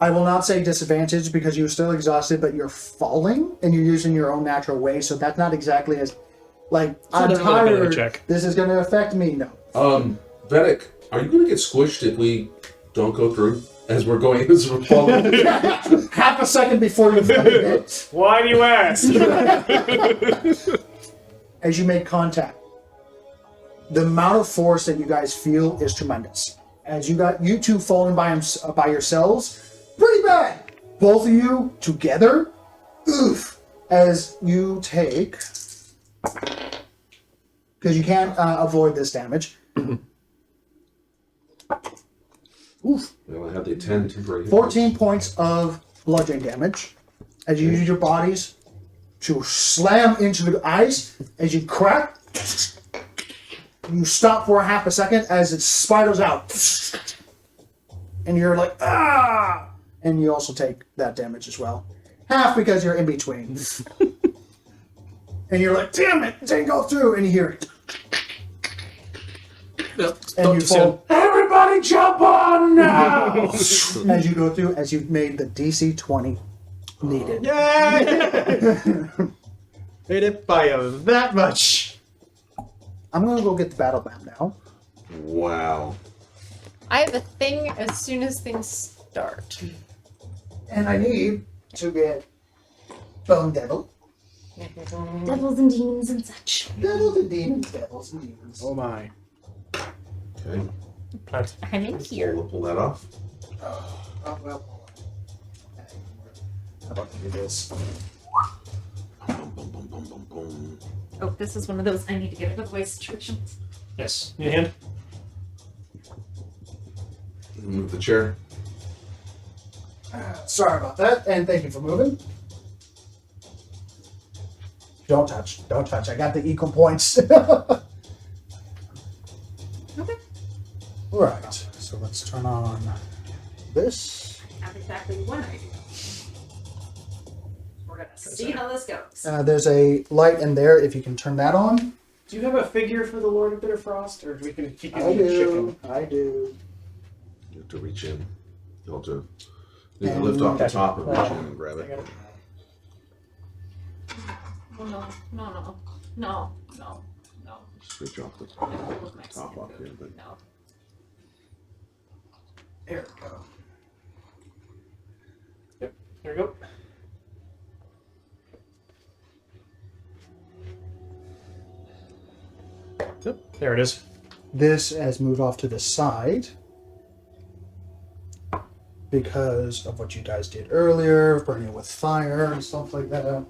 I will not say disadvantage because you're still exhausted, but you're falling and you're using your own natural way, so that's not exactly as like I'm definitely an ability tired. check. This is going to affect me. No. Vedic, are you going to get squished if we don't go through as we're going? As we're falling? Half a second before you hit. Why do you ask? As you make contact, the amount of force that you guys feel is tremendous. As you two falling by yourselves, pretty bad. Both of you together, oof. As you take, because you can't avoid this damage. Oof. Well, I have the 10 temporary. 14 points of bludgeoning damage as you use your bodies to slam into the ice. As you crack, you stop for a half a second as it spirals out. And you're like, ah! And you also take that damage as well. Half because you're in between. And you're like, damn it, it didn't go through. And you hear it. And you fall. Everybody jump on now! As you go through, as you've made the DC 20 needed. Yay! Made it by that much. I'm gonna go get the battle map now. Wow. I have a thing as soon as things start. And I need to get Bone Devil. Devils and demons and such. Devils and demons, devils and demons. Oh my. Okay. Plant. I'm in here. Pull that off. Oh, well. How about we do this? Boom, boom, boom, boom, boom, boom. Oh, this is one of those I need to get out of the way situations. Yes. Need a hand? Move the chair. Sorry about that, and thank you for moving. Don't touch. Don't touch. I got the equal points. Okay. Right. So let's turn on this. I have exactly one idea. We're gonna see how this goes. There's a light in there if you can turn that on. Do you have a figure for the Lord of Bitterfrost, or we can keep I using the do. chicken? I do. You have to reach in. You'll have to lift off the top and reach in and grab it. Oh, no. Just reach off the top off here. But No. There we go. Yep. There we go. Yep. There it is. This has moved off to the side because of what you guys did earlier, burning with fire and stuff like that.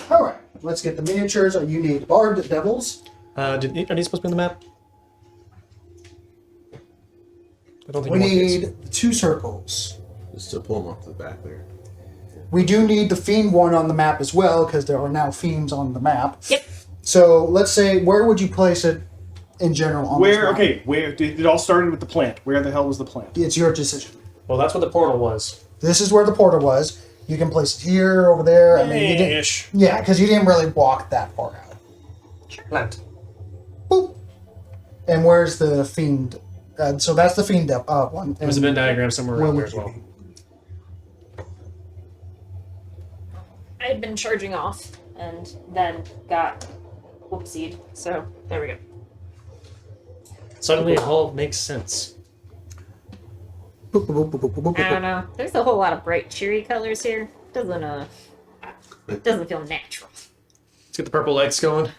All right, let's get the miniatures. You need barbed devils. Are these supposed to be on the map? I don't think We one is. need 2 circles. just to pull them up to the back there. We do need the fiend one on the map as well because there are now fiends on the map. Yep. So let's say, where would you place it in general on this Where? map? Okay, where it all started with the plant. Where the hell was the plant? It's your decision. Well, that's what the portal was. This is where the portal was. You can place it here, over there. I mean, you didn't, Ish. yeah, because you didn't really walk that far out. Plant. Boop. And where's the fiend? So that's the fiend one. There's a Venn diagram somewhere Where around there would as you well. be? I had been charging off and then got whoopsied. So there we go. Suddenly it all makes sense. Boop, boop, boop, boop, boop, boop, I don't boop. know. There's a whole lot of bright, cheery colors here. Doesn't feel natural. Let's get the purple lights going.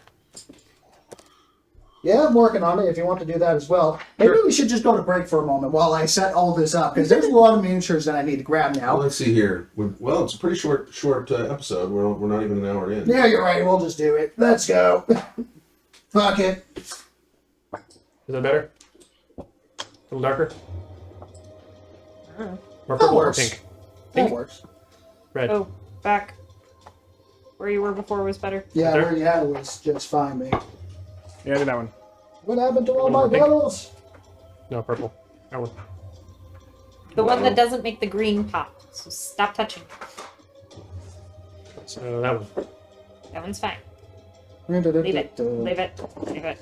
Yeah, I'm working on it if you want to do that as well. Maybe we should just go to break for a moment while I set all this up, because there's a lot of miniatures that I need to grab now. Well, let's see here. Well, it's a pretty short episode. We're not even an hour in. Yeah, you're right. We'll just do it. Let's go. Fuck it. Is that better? A little darker? More purple or pink? That works. Red. Oh, back. Where you were before was better. Yeah, There? where you had it was just fine, mate. Yeah, do that one. What happened to all my Pink. levels? No, purple. That one. The one that doesn't make the green pop. So stop touching. So that one. That one's fine. Leave it. Leave it. Leave it.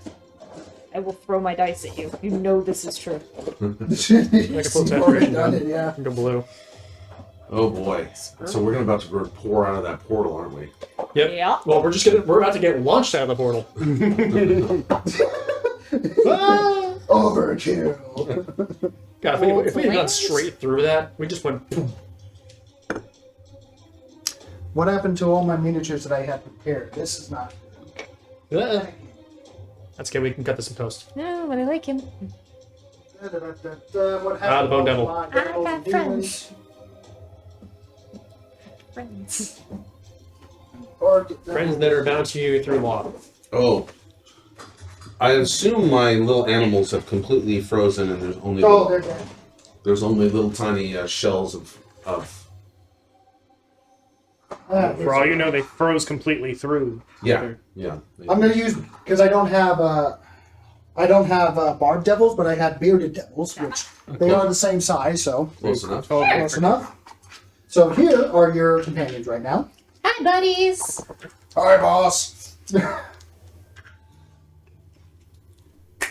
I will throw my dice at you. You know this is true. Like a full You've saturation already now. done it, yeah. Go blue. Oh boy. So we're about to pour out of that portal, aren't we? Yep. Yeah. Well, we're about to get launched out of the portal. Overkill. God, if we had gone straight through that, we just went. Boom. What happened to all my miniatures that I had prepared? This is not good. That's good. We can cut this in post. No, but I like him. What happened the Bone to Devil. my I devils got and demons? Friends. Or get them- Friends that are bound to you through law. Oh. I assume my little animals have completely frozen, and Oh, they're dead. there's only little tiny shells of. For all you know, they froze completely through. Yeah. I'm gonna use because I don't have barred devils, but I have bearded devils, which they are the same size, so Close enough. close enough. So here are your companions right now. Hi, buddies. Hi, boss.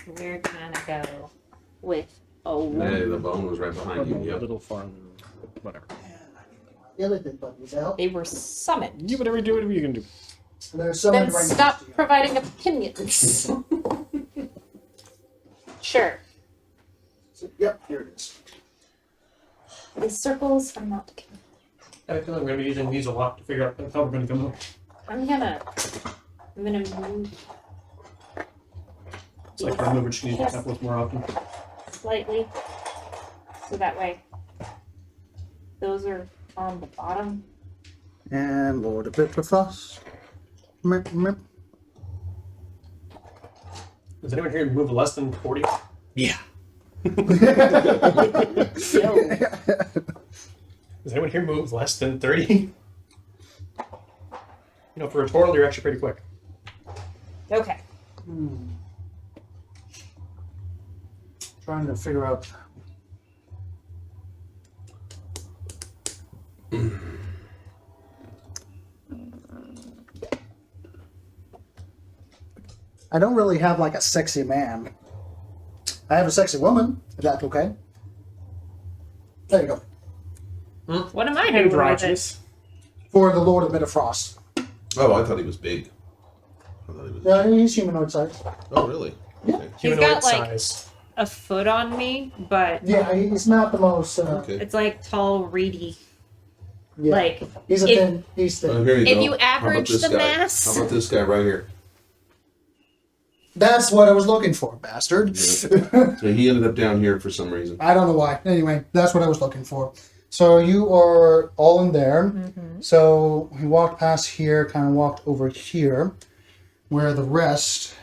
We're gonna go with Hey, the bone was right behind you. A Yep. little farther. Whatever. The other thing, buddies, out. They were summoned. You whatever you can do. They're summoned Then right stop next to you. providing opinions. Sure. So, yep, here it is. The circles are not. I feel like we're going to be using these a lot to figure out how we're going to come up. I'm gonna move It's like our mover should use the templates more often. slightly, so that way those are on the bottom. And Lord of Bitterfuss. Mip, mip. Does anyone here move less than 40? Yeah. So, Does anyone here move less than 30? For a portal, you're actually pretty quick. okay. Trying to figure out. I don't really have like a sexy man. I have a sexy woman, if that's okay. There you go. What am I doing with it? Androgynous. For the Lord of Bitterfrost. Oh, I thought he was big. I thought he was. Yeah, he's humanoid size. Oh, really? Okay. He's Humanoid got, like- size. A foot on me, but Yeah, he's not the most. Okay. it's like tall, reedy. Yeah. Like He's a if- thin. He's Oh, thin. here you If go. you How about average this the guy? mass- How about this guy right here? That's what I was looking for, bastard. So he ended up down here for some reason. I don't know why. Anyway, that's what I was looking for. So you are all in there. So we walked past here, kind of walked over here, where the rest.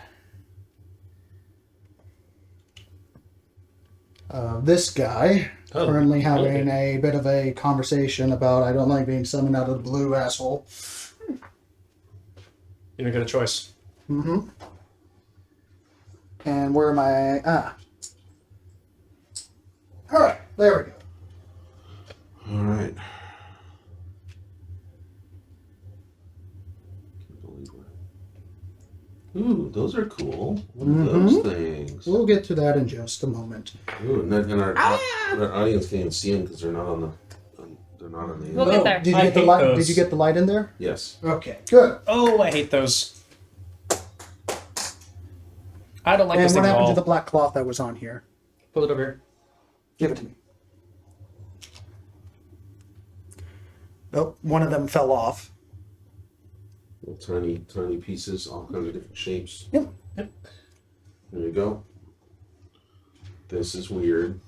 This guy currently having a bit of a conversation about I don't like being summoned out of the blue, asshole. You don't get a choice. Mm-hmm. And where am I? All right, there we go. All right. Ooh, those are cool. What are those things? We'll get to that in just a moment. Ooh, and our audience can't even see them because they're not on the. They're not on the. We'll get there. Did you I get the hate light? those. Did you get the light in there? Yes. Okay, good. Oh, I hate those. I don't like And this what thing at happened all. to the black cloth that was on here? Pull it over here. Give it to me. Oh, one of them fell off. Little tiny pieces, all kinds of different shapes. Yep. There you go. This is weird.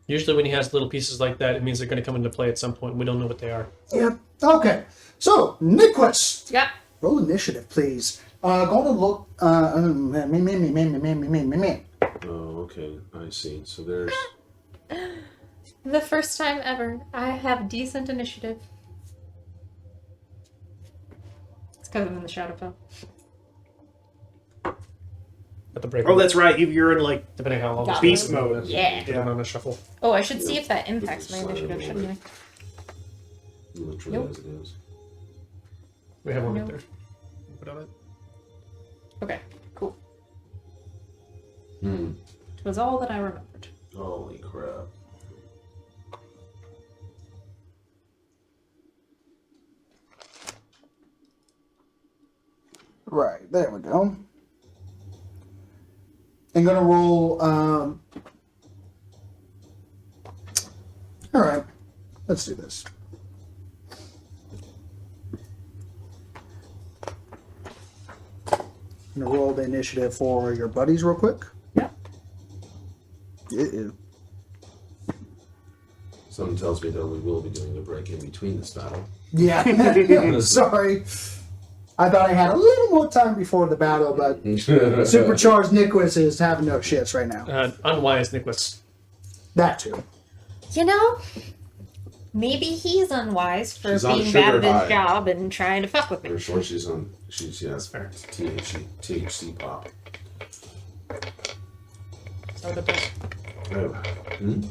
Usually when he has little pieces like that, it means they're going to come into play at some point. We don't know what they are. Yep. Okay. So, Niquis. Yep. Roll initiative, please. Going to look. Me. Oh, okay. I see. So there's. The first time ever, I have decent initiative. It's because I'm in the Shadowfell. At the break. Oh, that's right. You're in like Depending how long Got beast it. mode. Yeah. Put it on a shuffle. Oh, I should see if that impacts my initiative, shouldn't I? Literally Nope. as it is. We have one right Nope. there. Put on it. Okay, cool. Hmm. It was all that I remembered. Holy crap. Right, there we go. I'm gonna roll. All right, let's do this. I'm gonna roll the initiative for your buddies real quick. Yep. Yeah. Something tells me that we will be doing a break in between this battle. Yeah. Sorry. I thought I had a little more time before the battle, but Supercharged Niquis is having no shits right now. Unwise Niquis. That too. You know, maybe he's unwise for She's on being bad sugar at his high. job and trying to fuck with me. For sure she's on. She's, yeah. That's fair. THC pop. So the best. Hmm?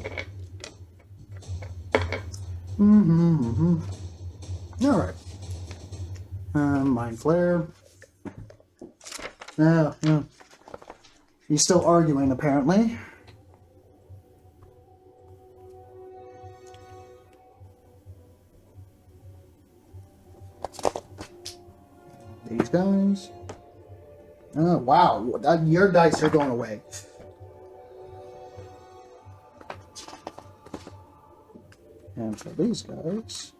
All right. Mind Flare. Yeah. He's still arguing, apparently. These guys. Oh, wow. Your dice are going away. And for these guys.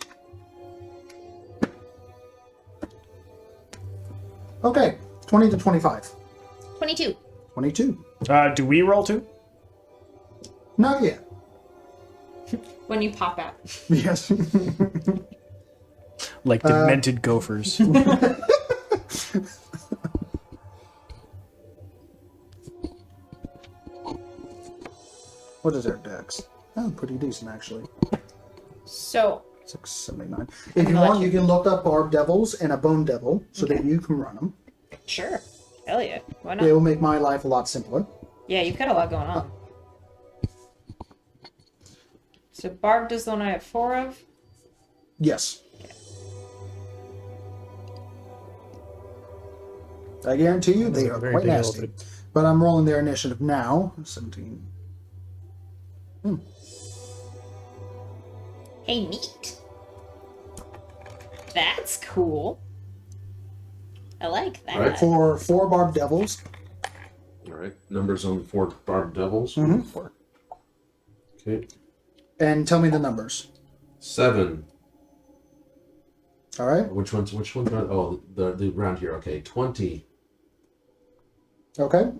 Okay, 20 to 25. 22. 22. Do we roll too? Not yet. When you pop out. Yes. Like demented gophers. What is their dex? Oh, pretty decent, actually. So, 679. If you want, you can look up Barb Devils and a Bone Devil so that you can run them. sure. Hell yeah. Why not? It will make my life a lot simpler. Yeah, you've got a lot going on. So, Barbed is the one I have 4 of. Yes. I guarantee you they are Very quite big nasty. elephant. But I'm rolling their initiative now. 17. Hey, neat. That's cool. I like that. Right. For 4 Barb Devils. All right. Numbers on 4 Barbed Devils. Mm-hmm. 4. Okay. And tell me the numbers. 7. All right? Which ones? Oh, the round here. Okay. 20. Okay.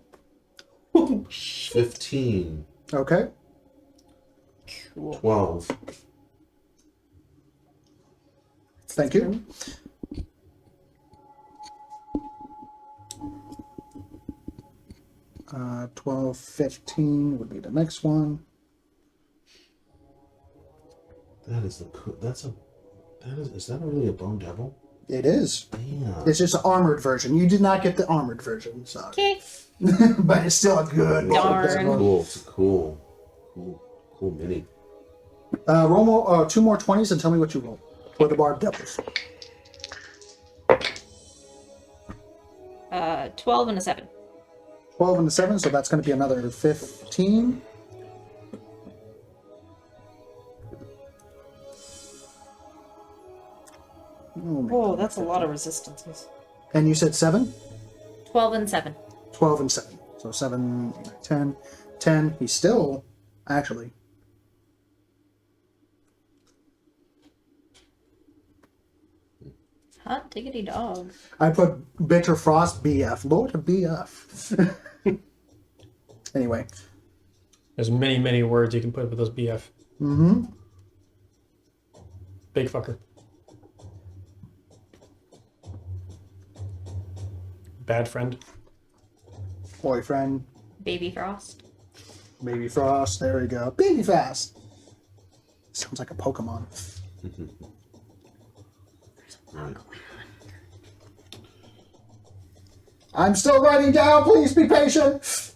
15. Okay. Cool. 12. Thank you. Uh, 12, 15 would be the next one. That is is that really a Bone Devil? It is. Damn. It's just an armored version. You did not get the armored version, sorry. Okay. But it's still a good Darn. It's cool. It's a cool mini. Roll more, 2 more 20s and tell me what you roll for the Barb Devils. 12 and a 7. 12 and a 7, so that's going to be another 15. Whoa, that's a lot of resistances. And you said 7? 12 and 7. 12 and 7. So 7, 8, 10. 10. He's still, actually. Huh. Hot diggity dog. I put Bitter Frost BF. Lord of BF. Anyway. There's many, many words you can put with those BF. Mm-hmm. Big fucker. Bad friend. Boyfriend. Baby Frost. Baby Frost. There we go. Baby Fast. Sounds like a Pokemon. Right. I'm still writing down. Please be patient.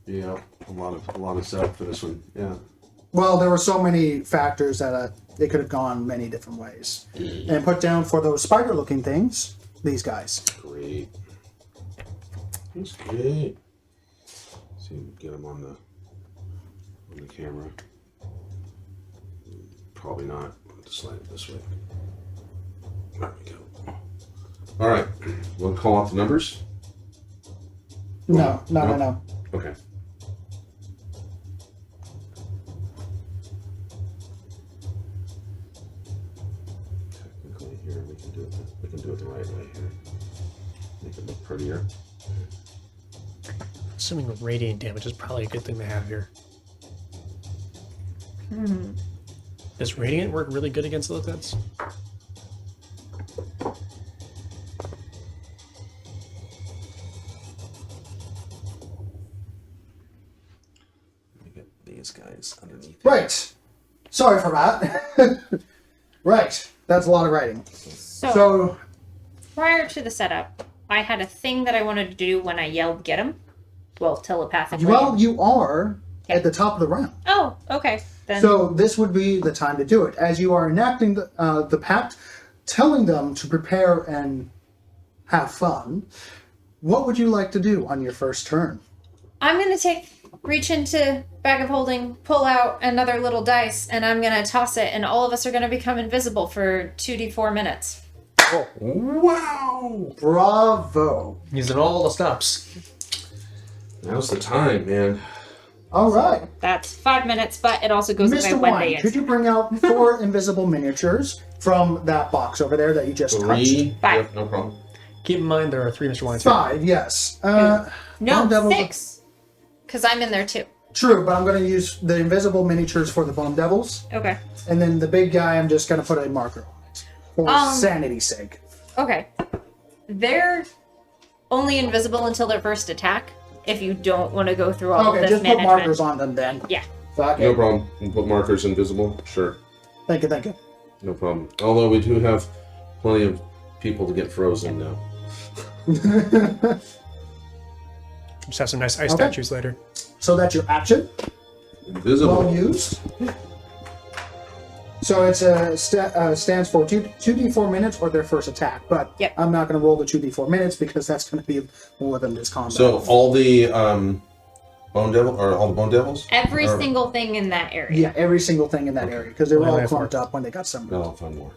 Yeah, a lot of setup for this one. Yeah. Well, there were so many factors that it could have gone many different ways. And put down for those spider-looking things, these guys. Great. That's great. See if we can get them on the camera. Probably not. I'll just slide it this way. There we go. All right. Want to call out the numbers? No. Okay. Technically, here we can do it the right way here. Make it look prettier. Assuming radiant damage is probably a good thing to have here. Does radiant work really good against lithids? Get these guys underneath. Right. Sorry for that. Right. That's a lot of writing. So Prior to the setup, I had a thing that I wanted to do when I yelled "get him." Well, telepathically. well, you are at the top of the round. Oh, okay. Then So this would be the time to do it. As you are enacting the pact, telling them to prepare and have fun, what would you like to do on your first turn? I'm gonna reach into bag of holding, pull out another little dice, and I'm gonna toss it, and all of us are gonna become invisible for 2d4 minutes. Wow! Bravo. Using all the stops. Now's the time, man. All right. That's 5 minutes, but it also goes away Mr. one Wine, day. could you bring out 4 invisible miniatures from that box over there that you just touched? 3. Five. Yep, no problem. Keep in mind there are 3 Mr. Wines. 5, yes. No, Bone Devils- 6. Because I'm in there too. True, but I'm going to use the invisible miniatures for the Bone Devils, Okay. and then the big guy I'm just going to put a marker on it. For sanity's sake. Okay. They're only invisible until their first attack. If you don't want to go through all of Okay, this just put management. markers on them then. Yeah. Fuck No it. problem. You can put markers invisible. Sure. Thank you. No problem. Although we do have plenty of people to get frozen now. Just have some nice ice Okay. statues later. So that's your action. Invisible. Well used. So it's stands for 2d4 minutes or their first attack, but Yep. I'm not going to roll the 2d4 minutes because that's going to be more than this combat. So all the bone devil or all the bone devils? Every Or- single thing in that area. yeah, every single thing in that area because they were Only all have clumped 4. up when they got summoned. No, I'll find more.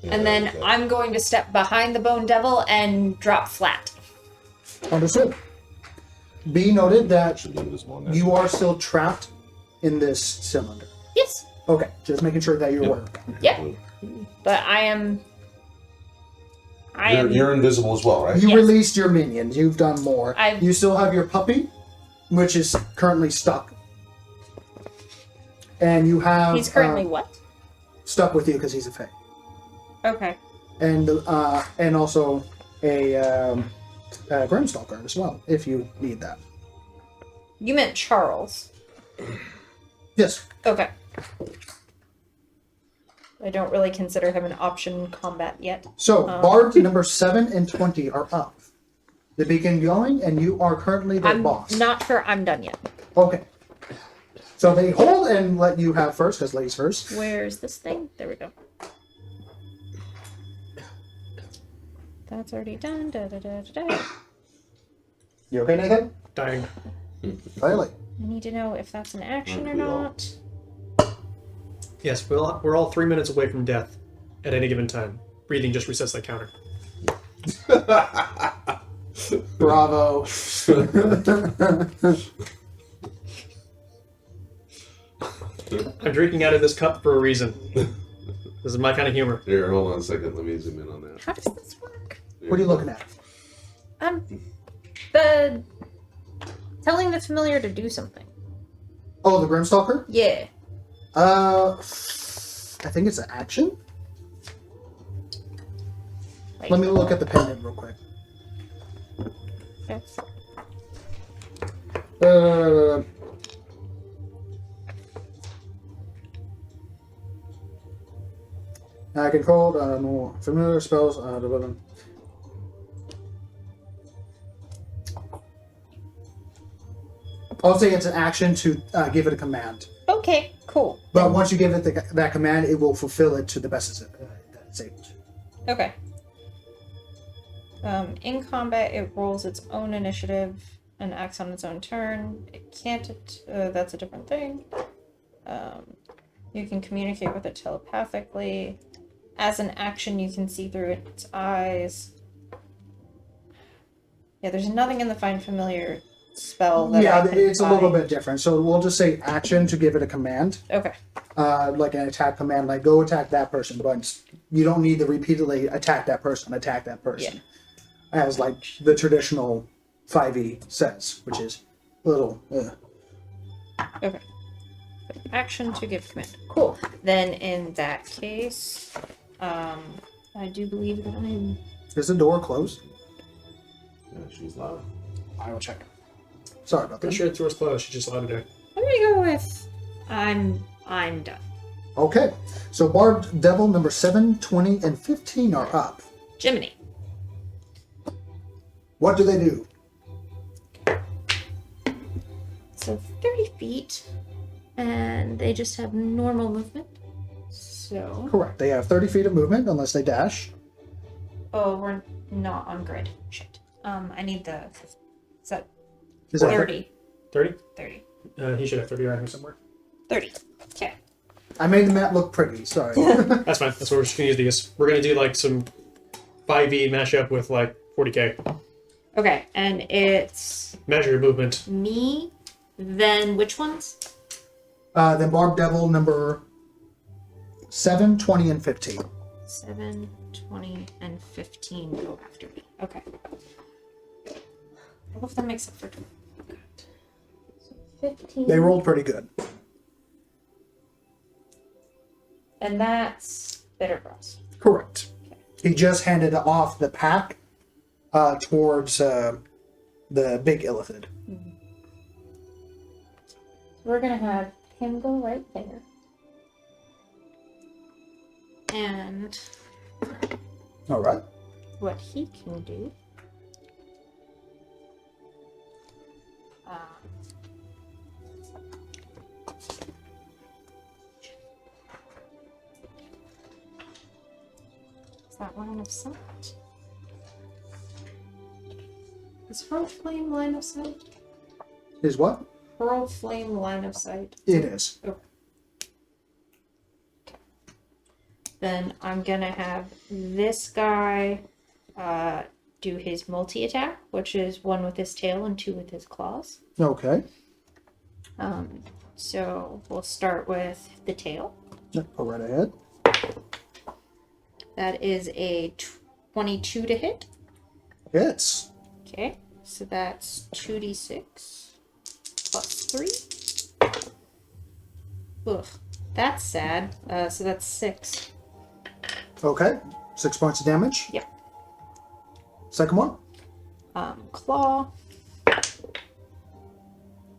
Yeah, And then okay. I'm going to step behind the Bone Devil and drop flat. Understood. Be noted that Should be invisible in there. you are still trapped in this cylinder. Yes. Okay, just making sure that you're Yep. aware of that. Yep. But I am. You're invisible as well, right? You Yes. released your minions. You've done more. I've- You still have your puppy, which is currently stuck. And you have He's currently what? stuck with you because he's a fae. Okay. And also a Grimstalker as well, if you need that. You meant Charles. Yes. Okay. I don't really consider him an option combat yet. So Bard number 7 and 20 are up. They begin going, and you are currently the I'm boss. not sure I'm done yet. Okay. So they hold and let you have first, because ladies first. Where's this thing? There we go. That's already done. Da, da, da, da, da. You okay, Nathan? Dying. Riley. I need to know if that's an action or Aren't we all? not. Yes, we're all 3 minutes away from death at any given time. Breathing just resets that counter. Bravo. I'm drinking out of this cup for a reason. This is my kind of humor. Here, hold on a second. Let me zoom in on that. How does this work? What are you looking at? The telling the familiar to do something. Oh, the Grimstalker? Yeah. I think it's an action. Like, Let me look at the pendant real quick. okay. I can call more familiar spells. I'll say it's an action to give it a command. Okay, cool. But once you give it that command, it will fulfill it to the best of its able to. Okay. In combat, it rolls its own initiative and acts on its own turn. It can't. That's a different thing. You can communicate with it telepathically. As an action, you can see through its eyes. Yeah, there's nothing in the Find Familiar spell that I can it's a little buy. bit different. So we'll just say action to give it a command. Okay. Like an attack command, like go attack that person, but you don't need to repeatedly attack that person. As like the traditional 5e says, which is a little. Okay. Action to give command. Cool. Then in that case, I do believe that I'm. Is the door closed? Yeah, she's loud. I will check. Sorry about that. Pretty sure the door's closed. She just allowed to do. I'm gonna go with I'm done. Okay, so Barbed Devil number 7, 20, and 15 are up. Jiminy. What do they do? So 30 feet, and they just have normal movement. So. Correct. They have 30 feet of movement unless they dash. Oh, we're not on grid. Shit. I need the. Is that Is that 30? 30? 30. He should have 30 around here somewhere. 30. Okay. I made the map look pretty. Sorry. That's fine. That's what we're just going to use these. We're going to do like some 5e mashup with like 40k. Okay, and it's Measure movement. me, then which ones? Then Barbed Devil number 7, 20, and 15. 7, 20, and 15 go after me. Okay. I hope that makes it for 20. So 15. They rolled pretty good. And that's Bitterfrost. Correct. He just handed off the pack towards the big illithid. We're gonna have him go right there. And All right. what he can do. Is that line of sight? Is Hurl Flame line of sight? Is what? Hurl Flame line of sight. It is. Okay. Then I'm gonna have this guy do his multi-attack, which is 1 with his tail and 2 with his claws. Okay. So we'll start with the tail. Yep, go right ahead. That is a 22 to hit. Hits. Okay, so that's 2d6 plus 3. Ugh, that's sad. So that's 6. Okay. 6 points of damage. Yep. Second one. Claw.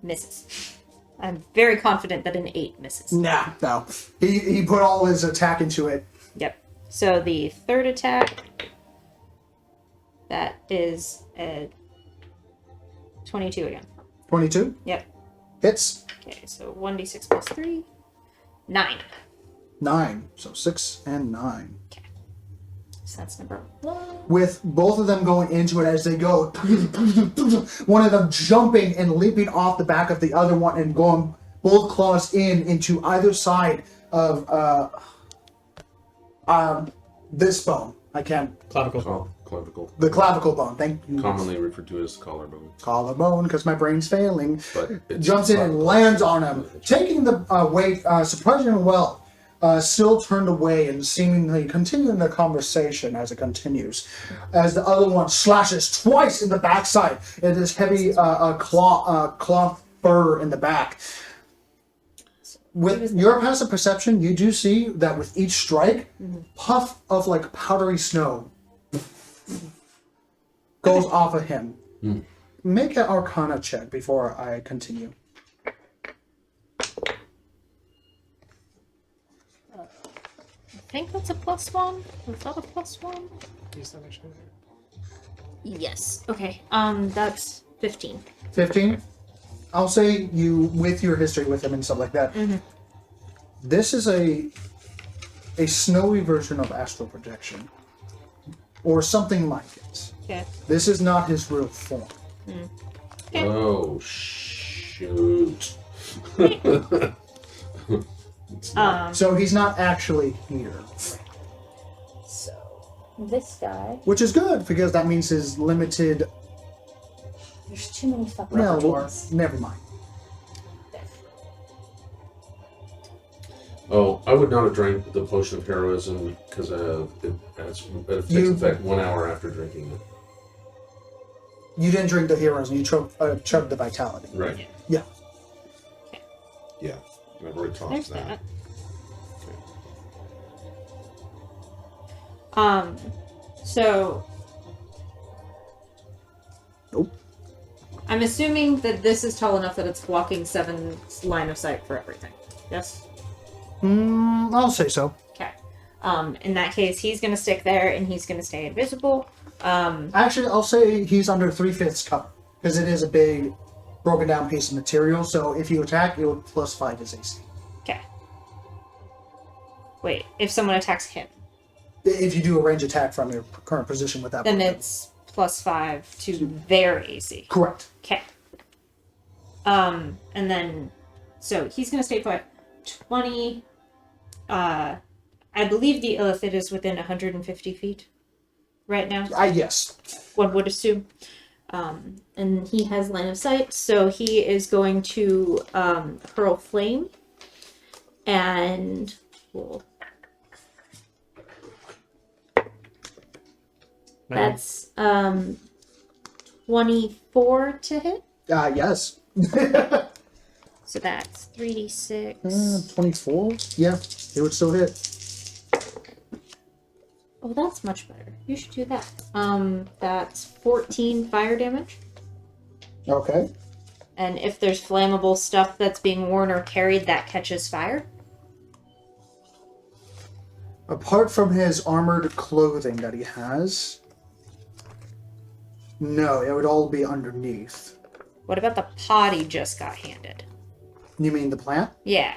Misses. I'm very confident that an 8 misses. Nah, no. He put all his attack into it. Yep. So the third attack, that is a 22 again. 22. Yep. Hits. Okay, so 1d6 plus 3. 9. 9. So 6 and 9. So that's number 1. With both of them going into it as they go, one of them jumping and leaping off the back of the other one and going both claws into either side of this bone. I can't. Clavicle. Clavicle. The clavicle bone. Thank you. Commonly referred to as collarbone. Collarbone, because my brain's failing. But it's Jumps in and clavicle. lands on him, taking the weight surprisingly well. still turned away and seemingly continuing the conversation as it continues. As the other one slashes twice in the backside, it is heavy cloth fur in the back. With your passive perception, you do see that with each strike, puff of like powdery snow goes off of him. Make an Arcana check before I continue. I think that's a +1. Was that a +1? Yes. Okay. That's 15. 15? I'll say you, with your history with him and stuff like that, this is a snowy version of astral projection. Or something like it. Okay. This is not his real form. Okay. Oh, shoot. So he's not actually here. So, this guy. Which is good, because that means his limited... There's too many fucking No, repertoires. never mind. Oh, I would not have drank the potion of heroism because it takes effect 1 hour after drinking it. You didn't drink the heroes, you chugged the vitality. Right. Yeah. Yeah. I've already tossed There's that. that. So. Nope. I'm assuming that this is tall enough that it's blocking 7's line of sight for everything. Yes? I'll say so. Okay. In that case, he's going to stick there and he's going to stay invisible. Actually, I'll say he's under 3/5 cover, because it is a big, broken down piece of material, so if you attack, it would +5 his AC. Okay. Wait, if someone attacks him, If you do a range attack from your current position with that then weapon. it's +5 to their AC. Correct. Okay. And then, so he's gonna stay put 20. I believe the illithid is within 150 feet right now. Yes. One would assume. And he has line of sight, so he is going to hurl flame, and we'll... That's 24 to hit. Yes. So that's 3d6. 24? Yeah, it would still hit. Oh, that's much better. You should do that. That's 14 fire damage. Okay. And if there's flammable stuff that's being worn or carried, that catches fire. Apart from his armored clothing that he has, no, it would all be underneath. What about the pot he just got handed? You mean the plant? Yeah.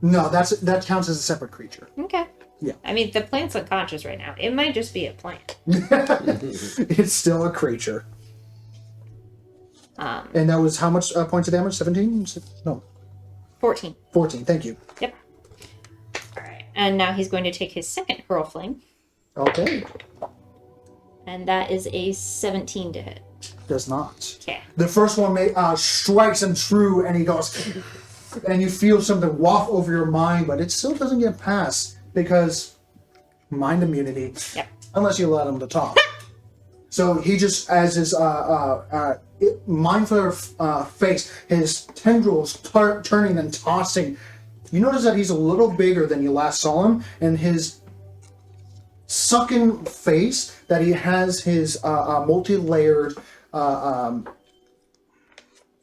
No, that counts as a separate creature. Okay. Yeah. I mean, the plant's unconscious right now. It might just be a plant. It's still a creature. And that was how much points of damage? 17? No. 14. 14, thank you. Yep. Alright. And now he's going to take his second hurl flame. Okay. And that is a 17 to hit. Does not. Okay. The first one strikes him true, and he goes, and you feel something waft over your mind, but it still doesn't get past because mind immunity. Yep. Unless you let him to talk. So he just, as his mindful face, his tendrils turning and tossing. You notice that he's a little bigger than you last saw him, and his sunken face, that he has his multi-layered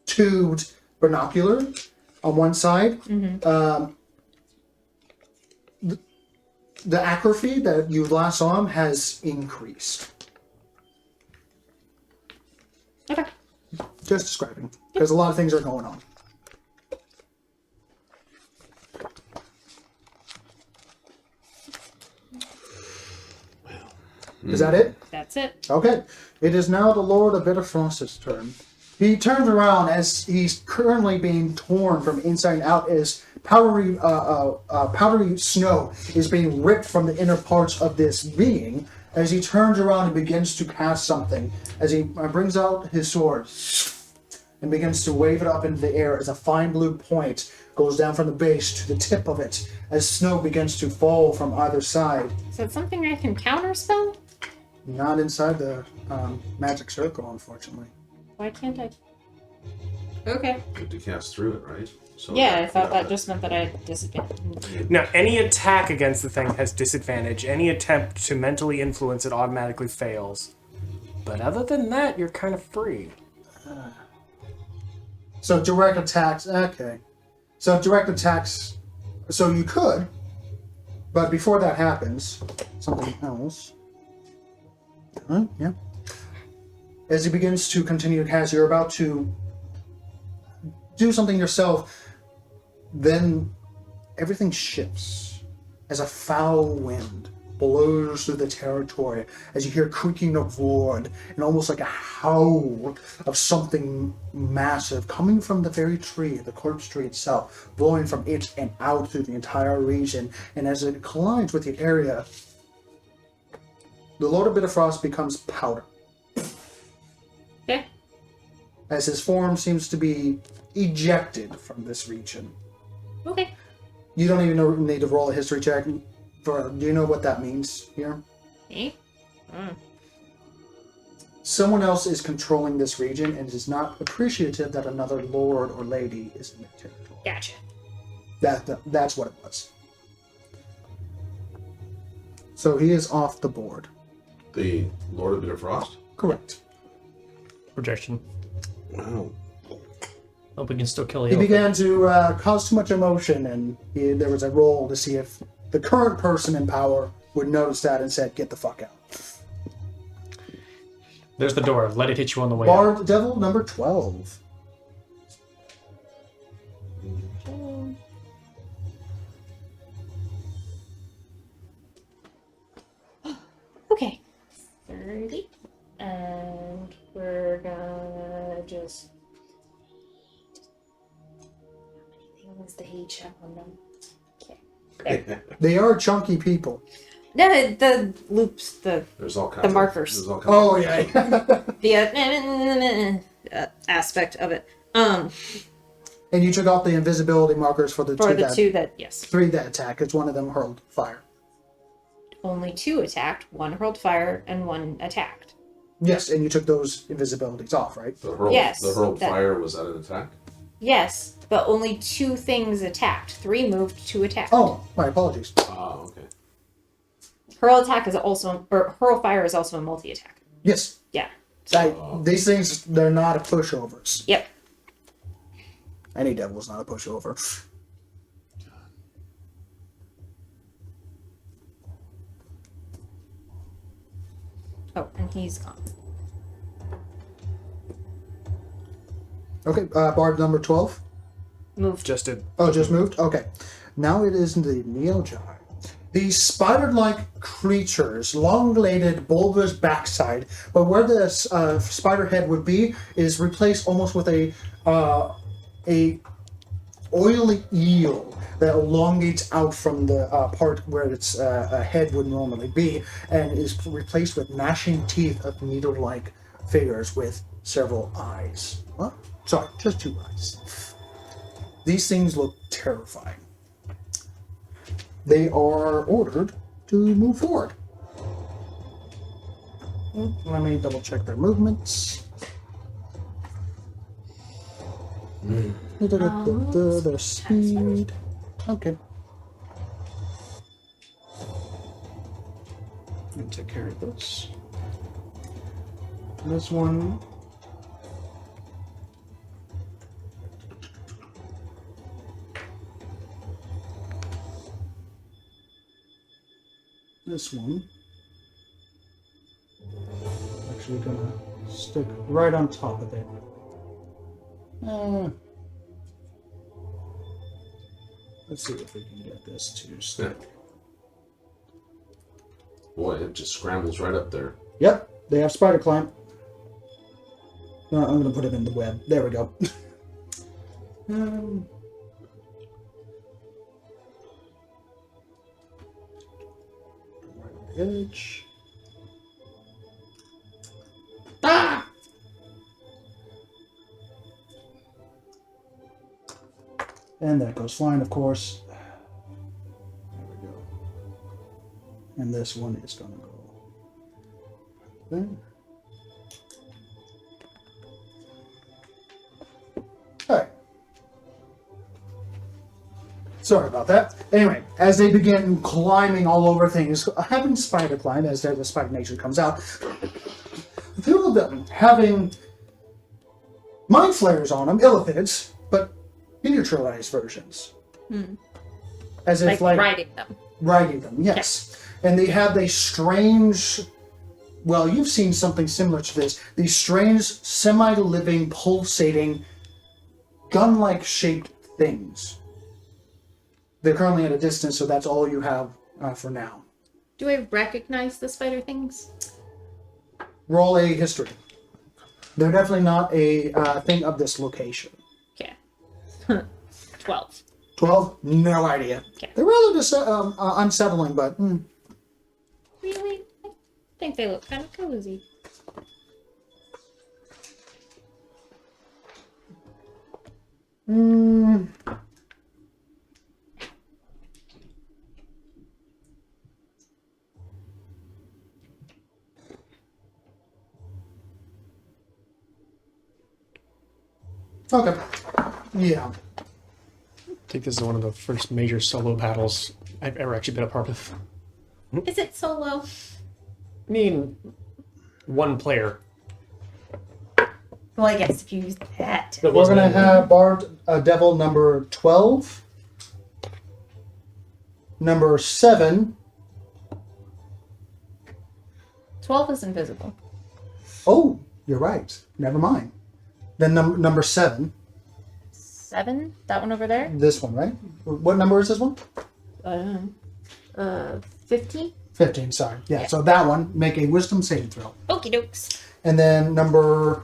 tubed binocular on one side. Mm-hmm. The atrophy that you last saw him has increased. Okay. Just describing, because a lot of things are going on. Is that it? That's it. Okay. It is now the Lord of Bitterfrost's turn. He turns around as he's currently being torn from inside out as powdery snow is being ripped from the inner parts of this being. As he turns around and begins to cast something, as he brings out his sword, and begins to wave it up into the air as a fine blue point goes down from the base to the tip of it as snow begins to fall from either side. Is that something I can counterspell? Not inside the magic circle, unfortunately. Why can't I? Okay. You have to cast through it, right? So Yeah, I thought that just meant that I had disadvantage. Now, any attack against the thing has disadvantage. Any attempt to mentally influence it automatically fails. But other than that, you're kind of free. So direct attacks, okay. So direct attacks, so you could, but before that happens, something else. Yeah. As he begins to continue to cast, you're about to do something yourself, then everything shifts as a foul wind blows through the territory, as you hear creaking of wood and almost like a howl of something massive coming from the very tree, the corpse tree itself, blowing from it and out through the entire region. And as it collides with the area, the Lord of Bitterfrost becomes powder. Okay. As his form seems to be ejected from this region. Okay. You don't even need to roll a history check. Do you know what that means here? Me? Someone else is controlling this region and is not appreciative that another lord or lady is in their territory. Gotcha. That's what it was. So he is off the board. The Lord of Bitterfrost? Correct. Projection. Wow. Hope we can still kill the He elephant. began to cause too much emotion, and there was a roll to see if the current person in power would notice that and said, "Get the fuck out." There's the door. Let it hit you on the way out. Bard Devil number 12. Okay. 30. And we're gonna just... How many things do each have on them? Okay. They are chunky people. No, the loops, There's all kinds the markers. There's all kinds Oh, yeah. the aspect of it. And you took off the invisibility markers for the For two the that, two that, yes. three that attack, because one of them hurled fire. Only two attacked, one hurled fire, and one attacked. Yes, and you took those invisibilities off, right? The hurled, Yes, the hurled that- fire, was that an attack? Yes, but only two things attacked. Three moved, two attacked. Oh, my apologies. Oh, okay. Hurl attack is also, or hurl fire is also a multi-attack. Yes. Yeah. These things, they're not pushovers. Yep. Any devil's not a pushover. Oh, and he's gone. Okay, Bard number 12. Moved. Just did. Oh, just moved? Okay. Now it is the Neogi. These spider-like creatures, long-bladed, bulbous backside, but where the spider head would be is replaced almost with a oily eel that elongates out from the part where its head would normally be, and is replaced with gnashing teeth of needle-like figures with several eyes. Huh? Sorry, just two eyes. These things look terrifying. They are ordered to move forward. Let me double check their movements. Their speed. Okay. Let me take care of this. This one. This one. Actually gonna stick right on top of it. Let's see if we can get this to stick. Boy, it just scrambles right up there. Yep, they have spider climb. I'm gonna put it in the web. There we go. Right on the edge. Ah! And that goes flying, of course. There we go. And this one is going to go there. All right. Sorry about that. Anyway, as they begin climbing all over things, having spider climb, as the spider nature comes out, a few of them having mind flares on them, illithids, but miniaturized versions. As if like riding them. Riding them, yes. And they have a strange, well, you've seen something similar to this, these strange, semi-living, pulsating, gun-like shaped things. They're currently at a distance, so that's all you have for now. Do I recognize the spider things? Roll a history. They're definitely not a thing of this location. Okay. 12. 12? No idea. Okay. They're rather unsettling, but... Really? I think they look kind of cozy. Okay. Yeah. I think this is one of the first major solo battles I've ever actually been a part of. Is it solo? I mean, one player. Well, I guess if you use that. That We're wasn't going to have Bard Devil number 12. Number 7. 12 is invisible. Oh, you're right. Never mind. Then number 7. 7? That one over there? This one, right? What number is this one? 15? 15, sorry. Yeah, so that one, make a wisdom saving throw. Okie dokes. And then number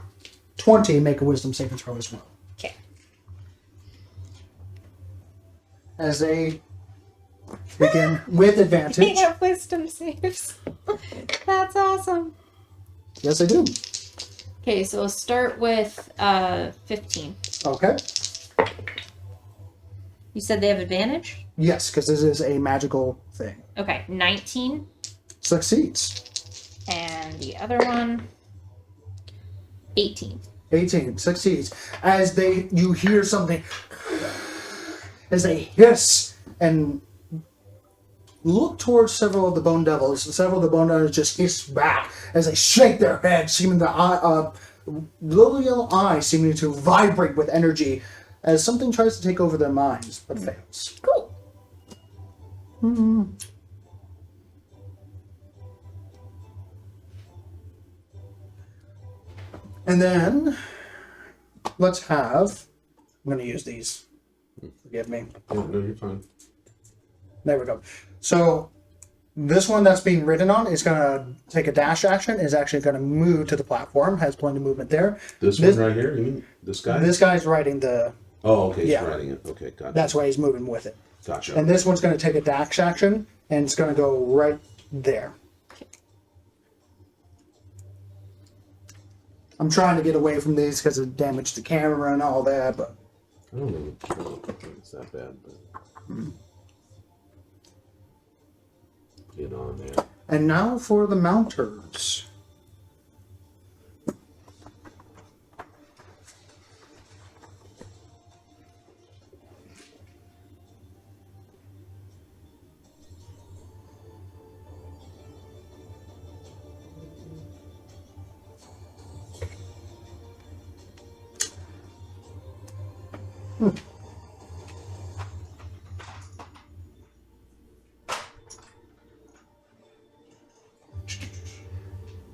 20, make a wisdom saving throw as well. Okay. As they begin with They advantage. have wisdom saves. That's awesome. Yes, they do. Okay, so we'll start with 15. Okay. You said they have advantage? Yes, because this is a magical thing. Okay, 19. Succeeds. And the other one, 18. 18 succeeds. As you hear something, as they hiss and look towards several of the bone devils. Several of the bone devils just hiss back as they shake their heads, seeming the little yellow eyes seeming to vibrate with energy as something tries to take over their minds, but fails. Cool. And then let's have. I'm going to use these. Forgive me. Oh, no, you're fine. There we go. So this one that's being ridden on is going to take a dash action, is actually going to move to the platform, has plenty of movement there. This one right here? You mean this guy? This guy's riding the... Oh, okay, he's Yeah. riding it. Okay, gotcha. That's why he's moving with it. Gotcha. And this one's going to take a dash action, and it's going to go right there. I'm trying to get away from these because of damage to camera and all that, but... I don't think it's that bad, but... Get on there. And now for the mounters.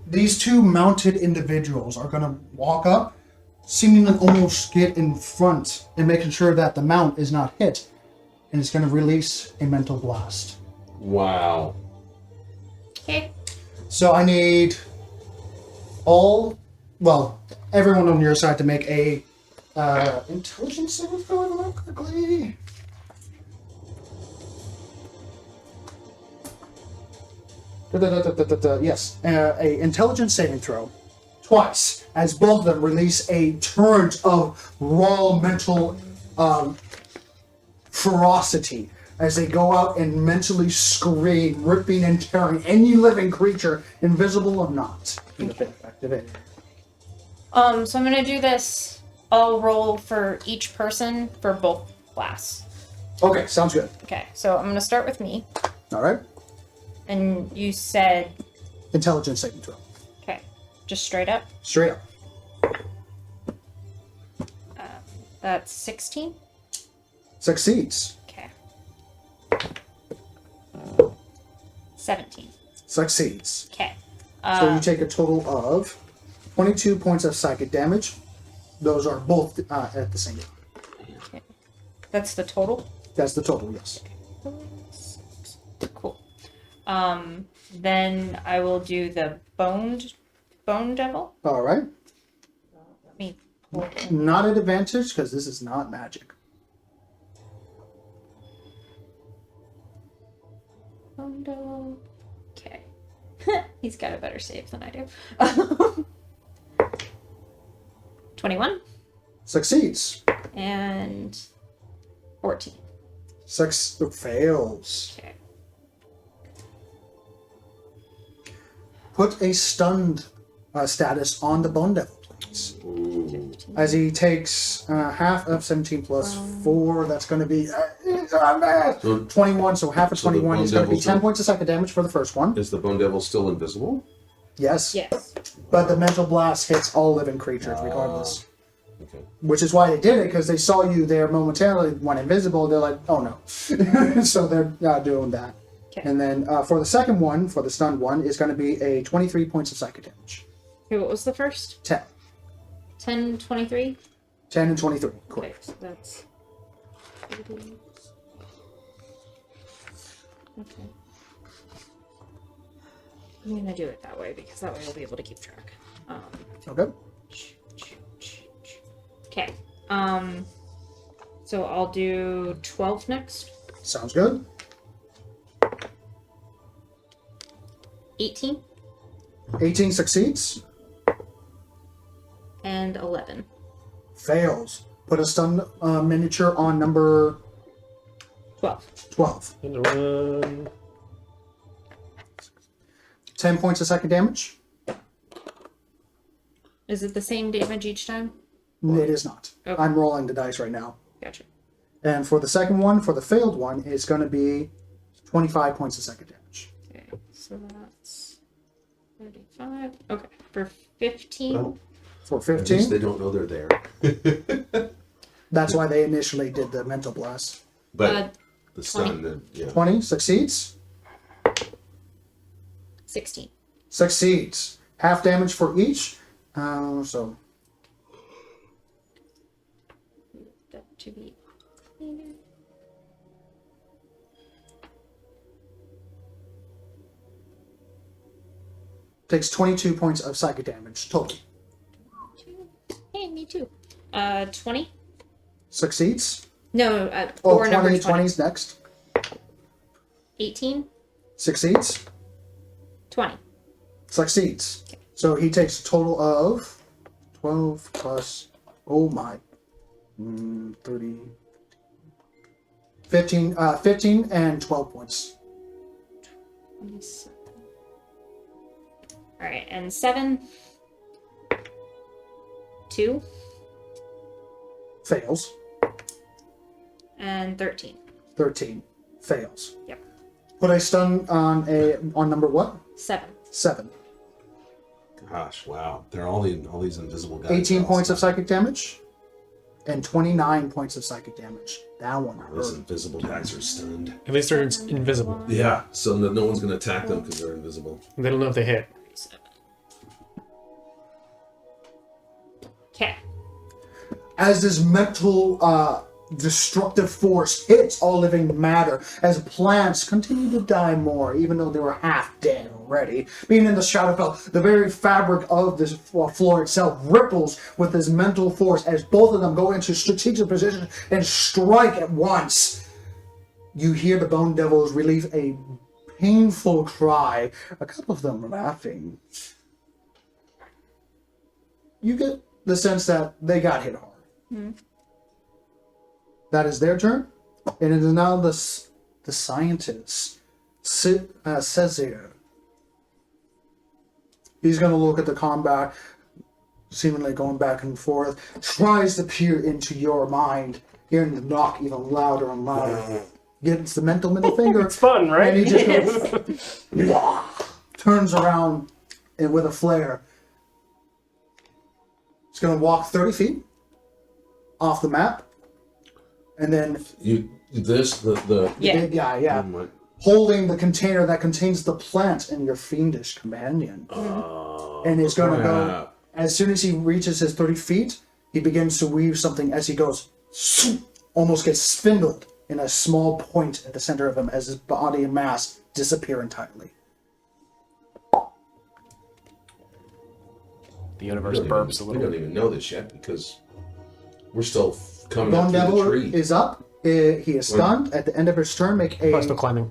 These two mounted individuals are going to walk up, seemingly almost get in front and making sure that the mount is not hit. And it's going to release a mental blast. Wow. Okay. So I need everyone on your side to make a intelligence saving throw real quickly. Yes, a intelligence saving throw twice, as both of them release a torrent of raw mental ferocity as they go out and mentally scream, ripping and tearing any living creature, invisible or not, in the activated. So I'm gonna do this. I'll roll for each person for both blasts. Okay, sounds good. Okay, so I'm gonna start with me. All right. And you said, Intelligence saving throw. okay, just straight up. Straight up. That's 16. Succeeds. Okay. 17. Succeeds. Okay. So you take a total of 22 points of psychic damage. Those are both at the same time. Okay. That's the total? That's the total, yes. Cool. Then I will do the bone devil. All right. Let me pull. Not an advantage because this is not magic. Bone devil. Okay. He's got a better save than I do. 21 Succeeds. and 14. Fails. Okay. Put a stunned status on the Bone Devil, please. As he takes half of 17 plus 4, that's going to be 21. So half of So the 21 Bone is going to be Devil's 10 points of psychic damage for the first one. Is the Bone Devil still invisible? Yes. Yes. But the mental blast hits all living creatures regardless. Okay. Which is why they did it, because they saw you there momentarily, went invisible. They're like, oh no. So they're not doing that. Okay. And then for the second one, for the stunned one, is going to be a 23 points of psychic damage. Okay, what was the first? 10. 10, 23? 10 and 23, Okay, correct. so that's 80. Okay. I'm gonna do it that way because that way I'll be able to keep track. Okay. Okay. So I'll do 12 next. Sounds good. 18 18 succeeds. and 11. Fails. Put a stun miniature on number 12. 12. And one. 10 points of psychic damage. Is it the same damage each time? It is not. Okay. I'm rolling the dice right now. Gotcha. And for the second one, for the failed one, it's going to be 25 points of psychic damage. Okay, so that's 35. Okay, for 15. Well, For at least 15, they don't know they're there. that's why they initially did the mental blast. But the sun, yeah. 20 succeeds. 16. Succeeds. Half damage for each. So That to be. takes 22 points of psychic damage total. Hey, me too. 20? Succeeds. No, Oh, or number 20, 20. 20's next. 18? Succeeds. 20. Succeeds. So he takes a total of 12 plus, oh my, 30, 15, 15 and 12 points. 27. Alright, and 7. 2. Fails. And 13. 13. Fails. Yep. Put a stun on number what? 7. 7. Gosh, wow. They're all these invisible guys. 18 points of psychic damage. And 29 points of psychic damage. That one Those hurt. invisible guys are stunned. At least they're invisible. Yeah, so no one's going to attack them because they're invisible. They don't know if they hit. 7. Okay. As this mental destructive force hits all living matter, as plants continue to die more, even though they were half dead already. Being in the Shadowfell, the very fabric of this floor itself ripples with this mental force as both of them go into strategic position and strike at once. You hear the Bone Devils release a painful cry, a couple of them laughing. You get the sense that they got hit hard. That is their turn. And it is now the scientist, Cesar. He's going to look at the combat, seemingly going back and forth, tries to peer into your mind, hearing the knock even louder and louder. Gets the mental middle finger. It's fun, right? And he just goes, turns around and with a flare. He's going to walk 30 feet off the map. And then the big guy, yeah. Holding the container that contains the plant and your fiendish companion. And he's going to go, as soon as he reaches his 30 feet, he begins to weave something as he goes, almost gets spindled in a small point at the center of him as his body and mass disappear entirely. The universe burps a We little. don't even know this yet because we're still coming Bone up through Devil the tree. is up. He is stunned. At the end of his turn, make Probably still a climbing.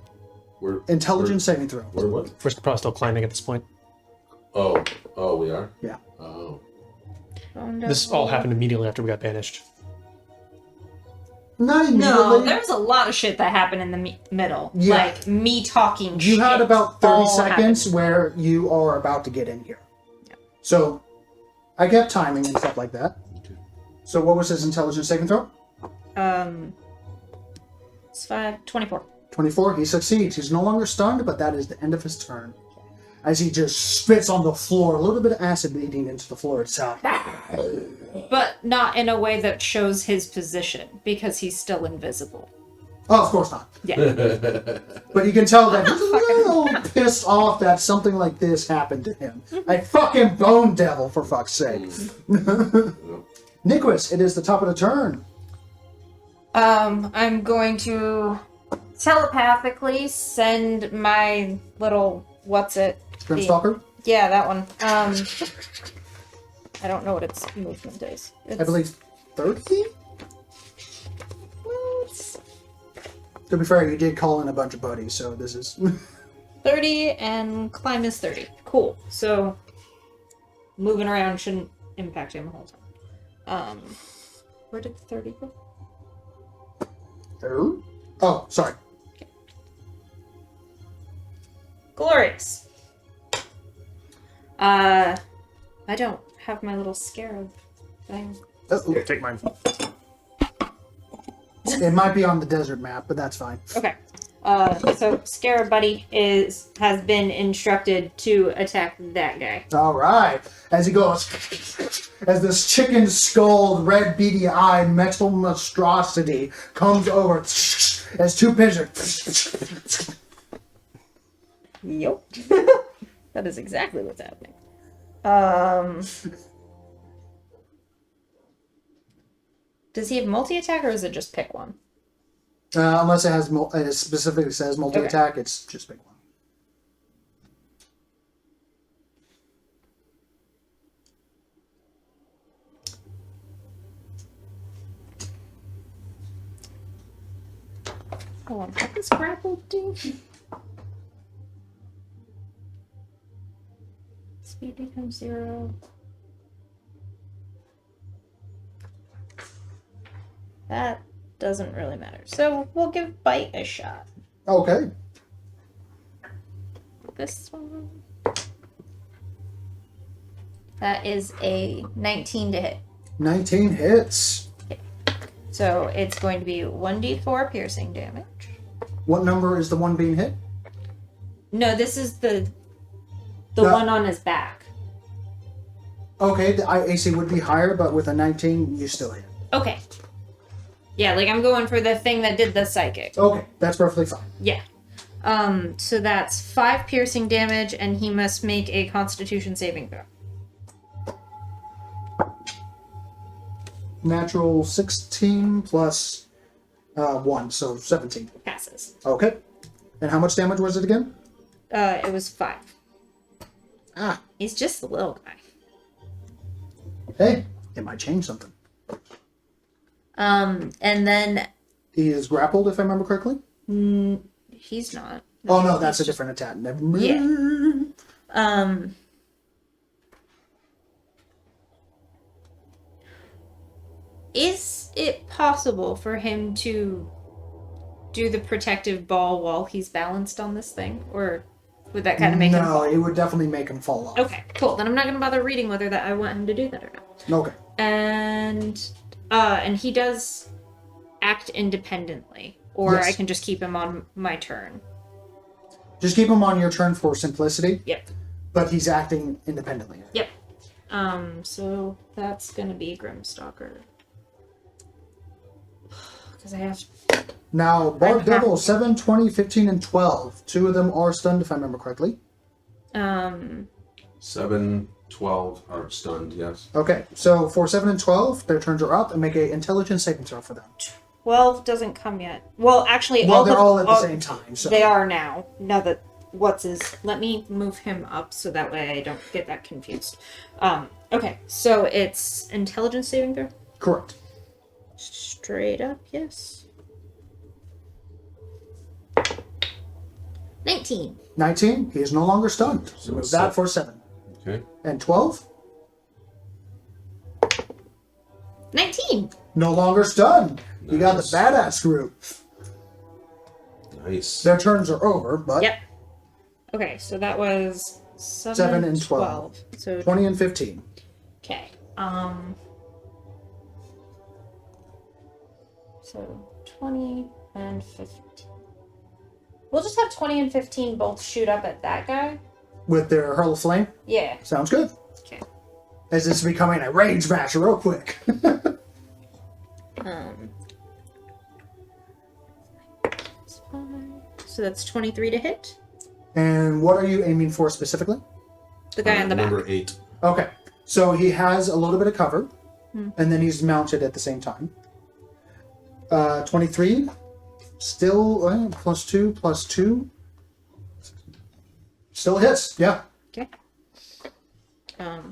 intelligence saving throw. We're what? We're probably still climbing at this point. Oh, we are? Yeah. Oh. This all happened immediately after we got banished. Not No, immediately. there was a lot of shit that happened in the middle. Yeah. Like me talking shit. You had about 30 all seconds happened. where you are about to get in here. So, I kept timing and stuff like that. So what was his intelligence saving throw? It's 24. 24. He succeeds. He's no longer stunned, but that is the end of his turn. As he just spits on the floor, a little bit of acid bleeding into the floor itself. But not in a way that shows his position, because he's still invisible. Oh, of course not. Yeah. But you can tell that he's a little pissed off that something like this happened to him. A fucking Bone Devil, for fuck's sake. Niquis, it is the top of the turn. I'm going to telepathically send my little, Grimstalker? Yeah, that one. I don't know what its movement is. I believe 30? To be fair, you did call in a bunch of buddies, so this is... 30 and climb is 30. Cool. So moving around shouldn't impact him the whole time. Where did 30 go? Oh, sorry. Okay. Glorious. I don't have my little scarab thing. Here, take mine. It might be on the desert map, but that's fine. Okay. So Scarab Buddy has been instructed to attack that guy. All right. As he goes, as this chicken skull, red beady eye, metal monstrosity comes over, as two pigeons. Yup. That is exactly what's happening. Does he have multi-attack or is it just pick one? Unless it has it specifically says multi-attack, it's just pick one. Hold on, what does grapple do? Speed becomes 0. That doesn't really matter. So we'll give Bite a shot. Okay. This one. That is a 19 to hit. 19 hits. So it's going to be 1d4 piercing damage. What number is the one being hit? No, this is the No. one on his back. Okay, the AC would be higher, but with a 19, you still hit. Okay. Yeah, like I'm going for the thing that did the psychic. Okay, that's perfectly fine. Yeah. So that's 5 piercing damage, and he must make a Constitution saving throw. Natural 16 plus 1, so 17. Passes. Okay. And how much damage was it again? It was 5. Ah, He's just a little guy. hey, it might change something. And then He is grappled, if I remember correctly. he's not. Oh no, that's a different attack. Never mind. Yeah. Is it possible for him to do the protective ball while he's balanced on this thing? Or would that kind of make him fall? No, it would definitely make him fall off. Okay, cool. Then I'm not going to bother reading whether that I want him to do that or not. Okay. And he does act independently. Or Yes. I can just keep him on my turn. Just keep him on your turn for simplicity. Yep. But he's acting independently. Yep. So that's gonna be Grimstalker. Because I have... Now, Barb I'm Devil, 7, 20, 15, and 12. 2 of them are stunned, if I remember correctly. 7, 12 are stunned, yes. Okay, so for 7 and 12, their turns are up, and make a intelligence saving throw for them. 12 doesn't come yet. Well, actually... Well, they're all at the same time, so... They are now. Now that... Let me move him up so that way I don't get that confused. Okay, so it's intelligence saving throw? Correct. Straight up, yes. 19. 19, he is no longer stunned. So move that for 7. Okay. And 12? 19! No longer stunned. You got the Nice. badass group. Nice. Their turns are over, but Yep. Okay, so that was 7 and 12. So 20 and 15. okay. So 20 and 15. We'll just have 20 and 15 both shoot up at that guy. With their hurl of flame. Yeah. Sounds good. Okay. As this is becoming a rage match real quick. So that's 23 to hit. And what are you aiming for specifically? The guy on the back. Number 8. Okay, so he has a little bit of cover, and then he's mounted at the same time. 23, still plus 2, plus 2. Still hits, yeah. Okay.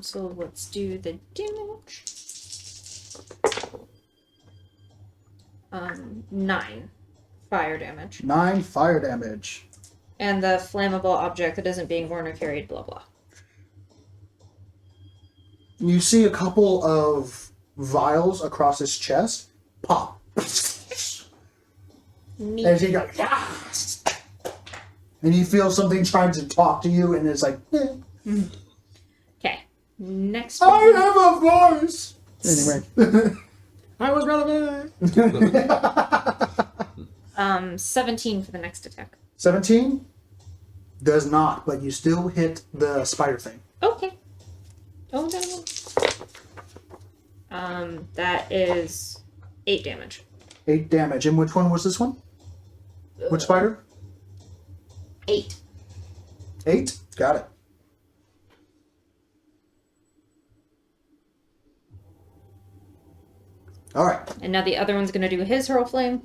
So let's do the damage. 9 fire damage. 9 fire damage. And the flammable object that isn't being worn or carried, blah blah. You see a couple of vials across his chest pop. Neat. As he goes, yes! And you feel something trying to talk to you, and it's like, eh. Okay. Next I one. have a voice! Anyway. I was relevant. 17 for the next attack. 17 does not, but you still hit the spider thing. Okay. Oh no. That is 8 damage. 8 damage. And which one was this one? Which spider? 8. 8? Got it. Alright. And now the other one's gonna do his hurl flame.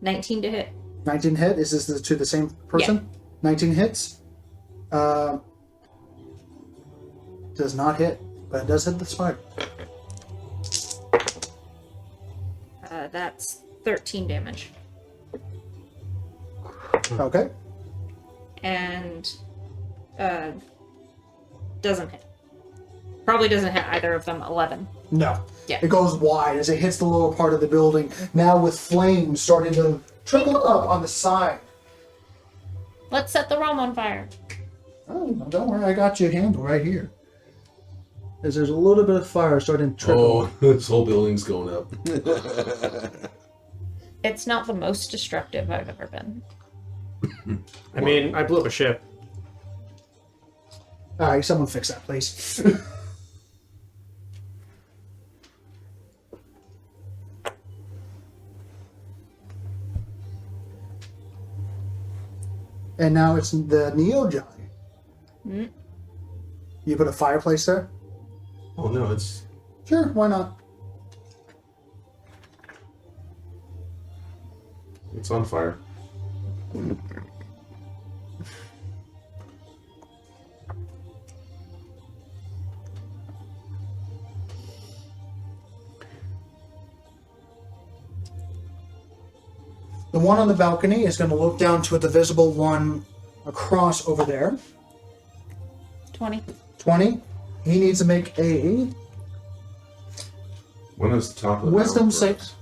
19 to hit. 19 hit. Is this to the same person? 19 hits. Does not hit, but it does hit the spider. That's 13 damage. Okay. And doesn't hit. Probably doesn't hit either of them. 11. No. Yeah. It goes wide as it hits the lower part of the building, now with flames starting to trickle up on the side. Let's set the realm on fire. Oh, no, don't worry, I got you handled right here. As there's a little bit of fire starting to trickle. Oh, this whole building's going up. It's not the most destructive I've ever been. I mean, I blew up a ship. Alright, someone fix that, please. And now it's the Neo Johnny. You put a fireplace there? Oh no, it's... Sure, why not? It's on fire. The one on the balcony is going to look down to the visible one across over there. 20. 20. He needs to make a When is the top of the wisdom mountain save. rise?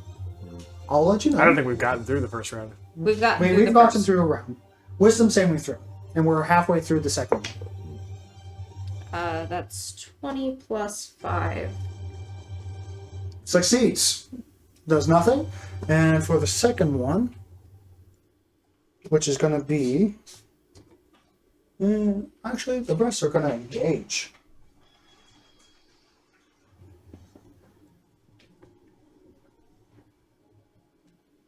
I'll let you know. I don't think we've gotten through the first round. We've gotten through We've the gotten first. through a round. Wisdom saving throw. And we're halfway through the second one. That's 20 plus 5. Succeeds. Does nothing. And for the second one, which is going to be... actually, the rest are going to engage.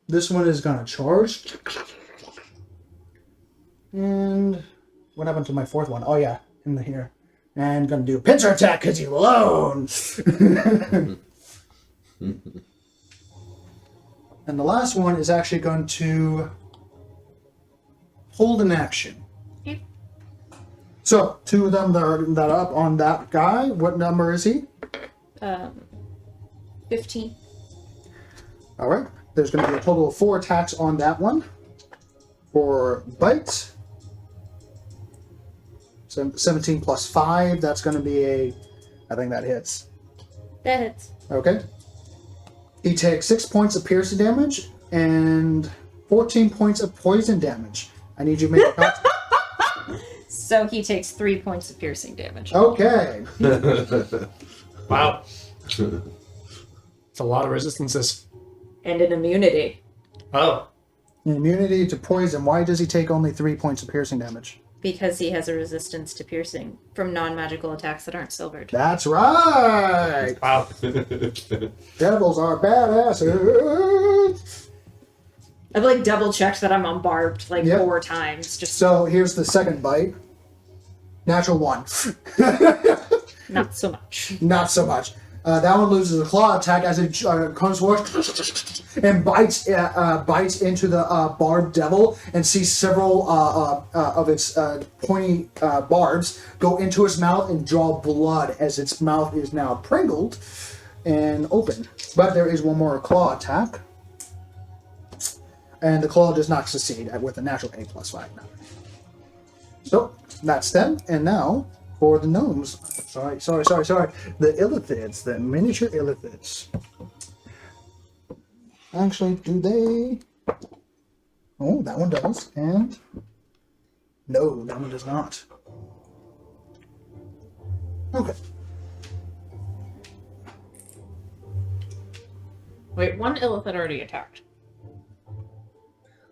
This one is going to charge. And what happened to my fourth one? Oh, yeah, in the here. And going to do a pincer attack because he's alone. And the last one is actually going to hold an action. Yep. So, two of them that are up on that guy. What number is he? 15. All right. There's going to be a total of 4 attacks on that one. For bite. 17 plus 5. That's going to be a... I think that hits. That hits. Okay. He takes 6 points of piercing damage and 14 points of poison damage. I need you to make a con- So he takes 3 points of piercing damage. Okay. Wow. It's a lot of resistances. And an immunity. Oh. Immunity to poison. Why does he take only 3 points of piercing damage? Because he has a resistance to piercing from non-magical attacks that aren't silvered. That's right. Wow. Devils are badasses. I've like double checked that I'm on barbed like Yep. 4 times. Just So here's the second bite. Natural 1. not so much. Not so much. That one loses a claw attack as it comes forward and bites into the barbed devil and sees several of its pointy barbs go into its mouth and draw blood as its mouth is now pringled and open. But there is one more claw attack. And the claw does not succeed with a natural 8 plus 5 now. So that's them. And now for the gnomes. Sorry. The illithids, the miniature illithids. Actually, do they? Oh, that one does. And no, that one does not. Okay. Wait, one illithid already attacked.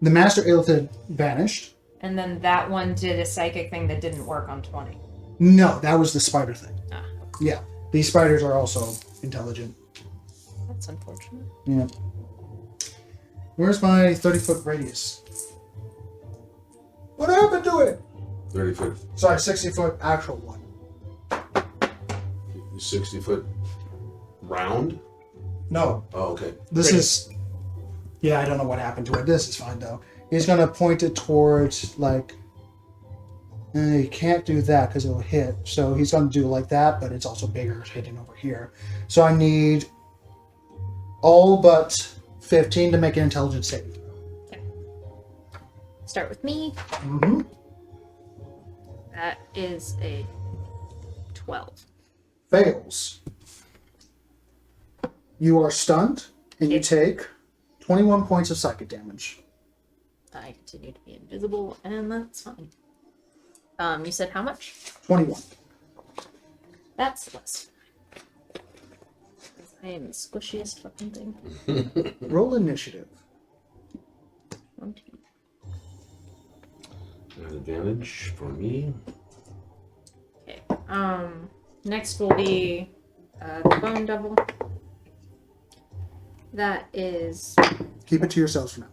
The master illithid vanished. And then that one did a psychic thing that didn't work on 20. No, that was the spider thing. Ah. Yeah, these spiders are also intelligent. That's unfortunate. Yeah. Where's my 30-foot radius? What happened to it? 30 foot, Sorry, 60-foot actual one. 60 foot round? No, Oh, okay. this is... Yeah, I don't know what happened to it. This is fine, though. He's going to point it towards, like... he can't do that because it'll hit. So he's going to do like that, but it's also bigger hitting over here. So I need all but 15 to make an intelligence saving throw. Okay. Start with me. Mm-hmm. That is a 12. Fails. You are stunned, and you take 21 points of psychic damage. I continue to be invisible, and that's fine. You said how much? 21. That's less. I am the squishiest fucking thing. Roll initiative. 1, 2. An advantage for me. Okay. Next will be the Bone Devil. That is Keep it to yourselves for now.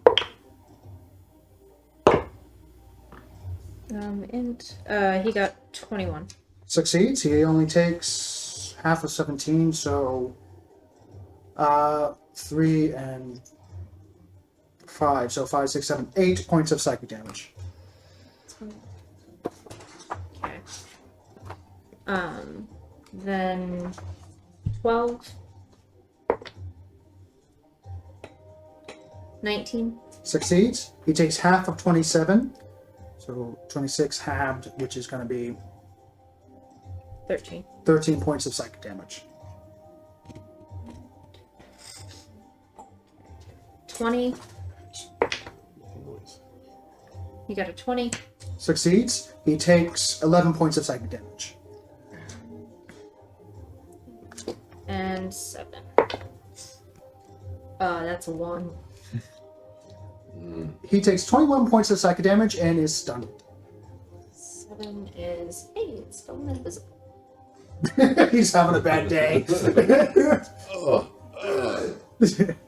he got 21. Succeeds. He only takes half of 17, so 3 and 5. So 5, 6, 7, 8 points of psychic damage. Okay. Then 12. 19. Succeeds. He takes half of 27. So 26 halved, which is going to be 13. 13 points of psychic damage. 20. He got a 20. Succeeds. He takes 11 points of psychic damage. And 7. That's a 1. He takes 21 points of psychic damage and is stunned. 7 is... Hey, it's still invisible. He's having a bad day.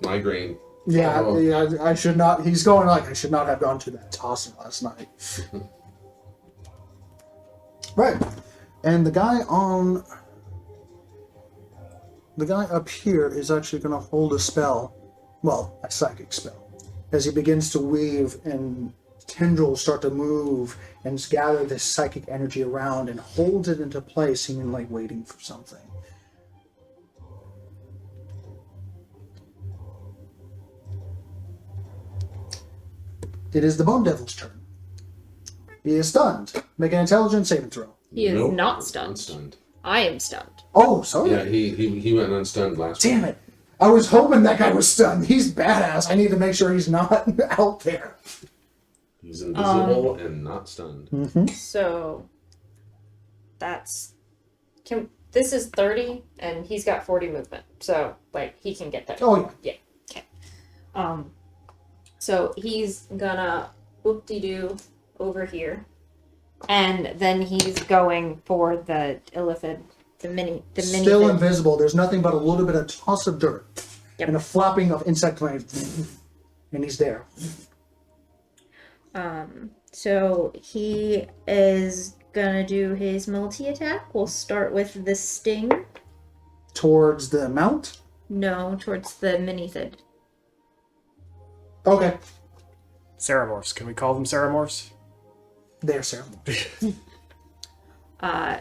Migraine. Yeah, Oh. yeah, I should not. He's going like, I should not have gone to that tosser last night. Right. And the guy up here is actually going to hold a spell. Well, a psychic spell. As he begins to weave and tendrils start to move and gather this psychic energy around and holds it into place, seemingly waiting for something. It is the Bone Devil's turn. He is stunned. Make an intelligence saving throw. He is Nope, not stunned. Unstunned. I am stunned. Oh, sorry. Yeah, he went unstunned last Damn it. I was hoping that guy was stunned. He's badass. I need to make sure he's not out there. He's invisible and not stunned. So that's this is 30 and he's got 40 movement. So like he can get there. Oh, yeah. Okay. So he's gonna whoop-de-doo over here. And then he's going for the illithid, the mini Still thing. invisible. There's nothing but a little bit of toss of dirt. Yep. And a flapping of insect wings. And he's there. So he is gonna do his multi-attack. We'll start with the sting. Towards the mount. No, towards the minithid. Okay. Ceramorphs. Can we call them ceramorphs? They're ceremony.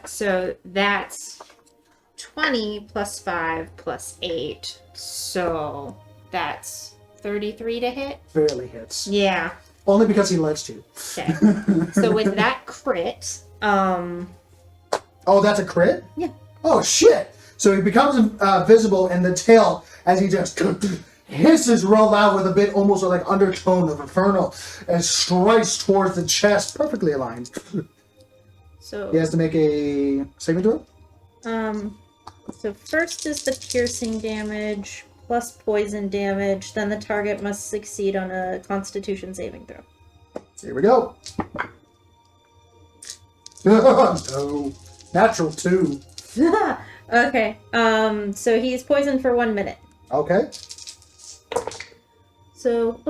So that's 20 plus 5 plus 8. So that's 33 to hit. Barely hits. Yeah. Only because he lets you. Okay. So with that crit, Oh, that's a crit? Yeah. Oh, shit. So he becomes visible in the tail as he just hisses real loud with a bit almost like undertone of infernal and strikes towards the chest, perfectly aligned. so He has to make a saving throw? so first is the piercing damage plus poison damage, then the target must succeed on a constitution saving throw. Here we go. No. Natural 2. Okay. So he's poisoned for 1 minute. Okay. So,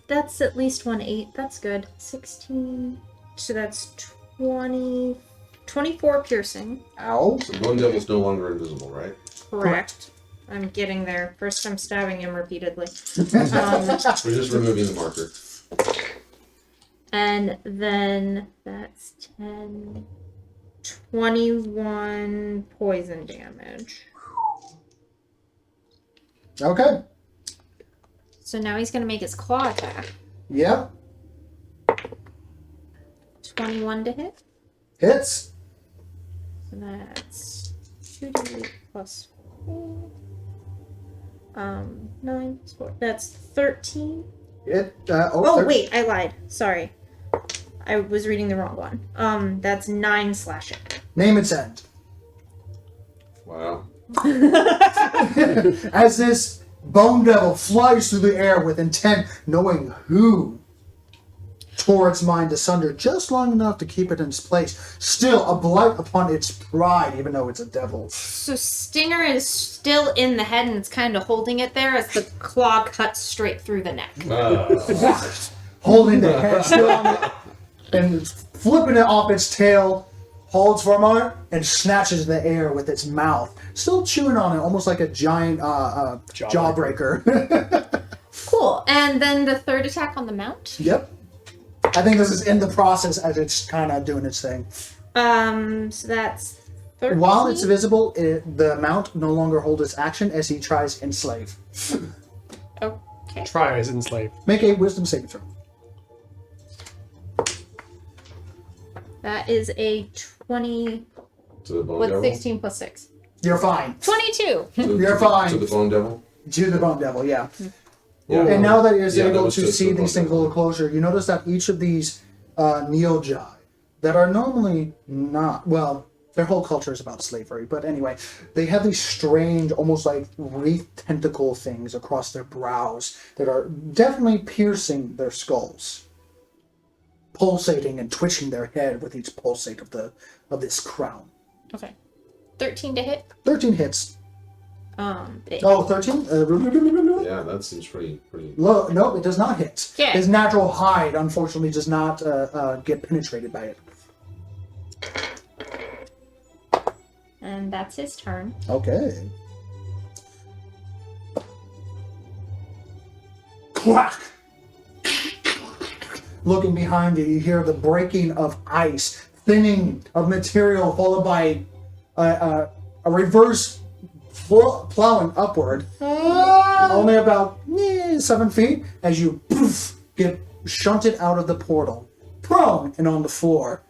that's at least 1/8. That's good. 16. So that's 20, 24 piercing. Ow. So Bone Devil's no longer invisible, right? Correct. I'm getting there. First, I'm stabbing him repeatedly. We're just removing the marker. And then that's 10, 21 poison damage. Okay. So now he's going to make his claw attack. Yep. 21 to hit. Hits. So that's 2d8 plus 4. 9 plus 4. That's 13. Thir- Wait, I lied. Sorry. I was reading the wrong one. That's 9 slashing. Name its end. Wow. As this bone devil flies through the air with intent, knowing who tore its mind asunder just long enough to keep it in its place. Still a blight upon its pride, even though it's a devil. So Stinger is still in the head and it's kind of holding it there as the claw cuts straight through the neck. Holding the head still on it and flipping it off its tail, holds for a moment and snatches the air with its mouth, still chewing on it almost like a giant jawbreaker. Cool. And then the third attack on the mount. Yep. I think this is in the process as it's kind of doing its thing. So that's 13. While it's visible, the mount no longer holds its action as he tries enslave. Okay. Tries enslave. Make a wisdom saving throw. That is a 20 To the Bone with Devil? 16 plus 6. You're fine. 22. You're fine. To the Bone Devil? To the bone devil, yeah. Yeah. And now that is Yeah, that able was to just see the these things a one. little closer, you notice that each of these Neogi that are normally not, well, their whole culture is about slavery, but anyway, they have these strange, almost like wreath tentacle things across their brows that are definitely piercing their skulls, pulsating and twitching their head with each pulsate of this crown. Okay. 13 to hit. 13 hits. Big. Oh, 13? Yeah, that seems pretty. Low, no, it does not hit. Yeah. His natural hide, unfortunately, does not get penetrated by it. And that's his turn. Okay. Quack! Looking behind you, you hear the breaking of ice, thinning of material, followed by a reverse plowing upward, only about 7 feet, as you poof, get shunted out of the portal, prone and on the floor,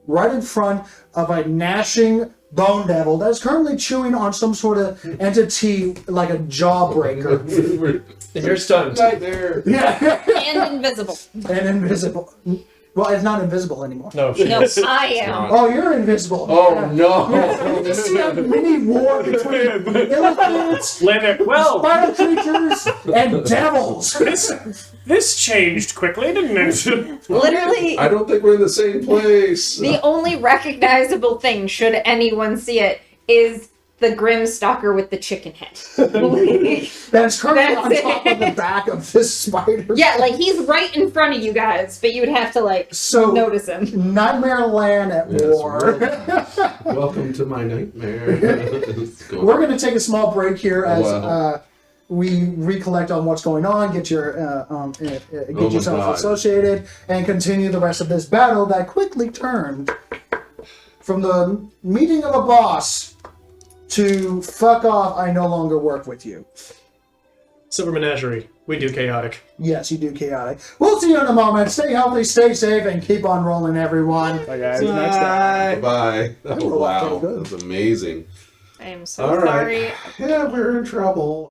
right in front of a gnashing bone devil that is currently chewing on some sort of entity like a jawbreaker. And you're stunned. Right there. Yeah, And invisible. and invisible. Well, it's not invisible anymore. No, No, I am. Oh, you're invisible. Oh no! Yeah, you see a mini war between elephants, Well, spider creatures, and devils. this changed quickly, didn't it? Literally, I don't think we're in the same place. the only recognizable thing, should anyone see it, is the Grim Stalker with the chicken head. That's currently on That's top of the back of this spider. Yeah, like he's right in front of you guys, but you would have to like So, notice him. Nightmare Land at Yes, war. Welcome to my nightmare. We're going to take a small break here as Wow. we recollect on what's going on, get your get my yourself God. associated, and continue the rest of this battle that quickly turned from the meeting of a boss to fuck off, I no longer work with you. Silver Menagerie. We do chaotic. Yes, you do chaotic. We'll see you in a moment. Stay healthy, stay safe, and keep on rolling, everyone. Bye, guys. See you next time. Bye. Oh, rolled out wow, pretty good. that's amazing. I am so All right. sorry. Yeah, we're in trouble.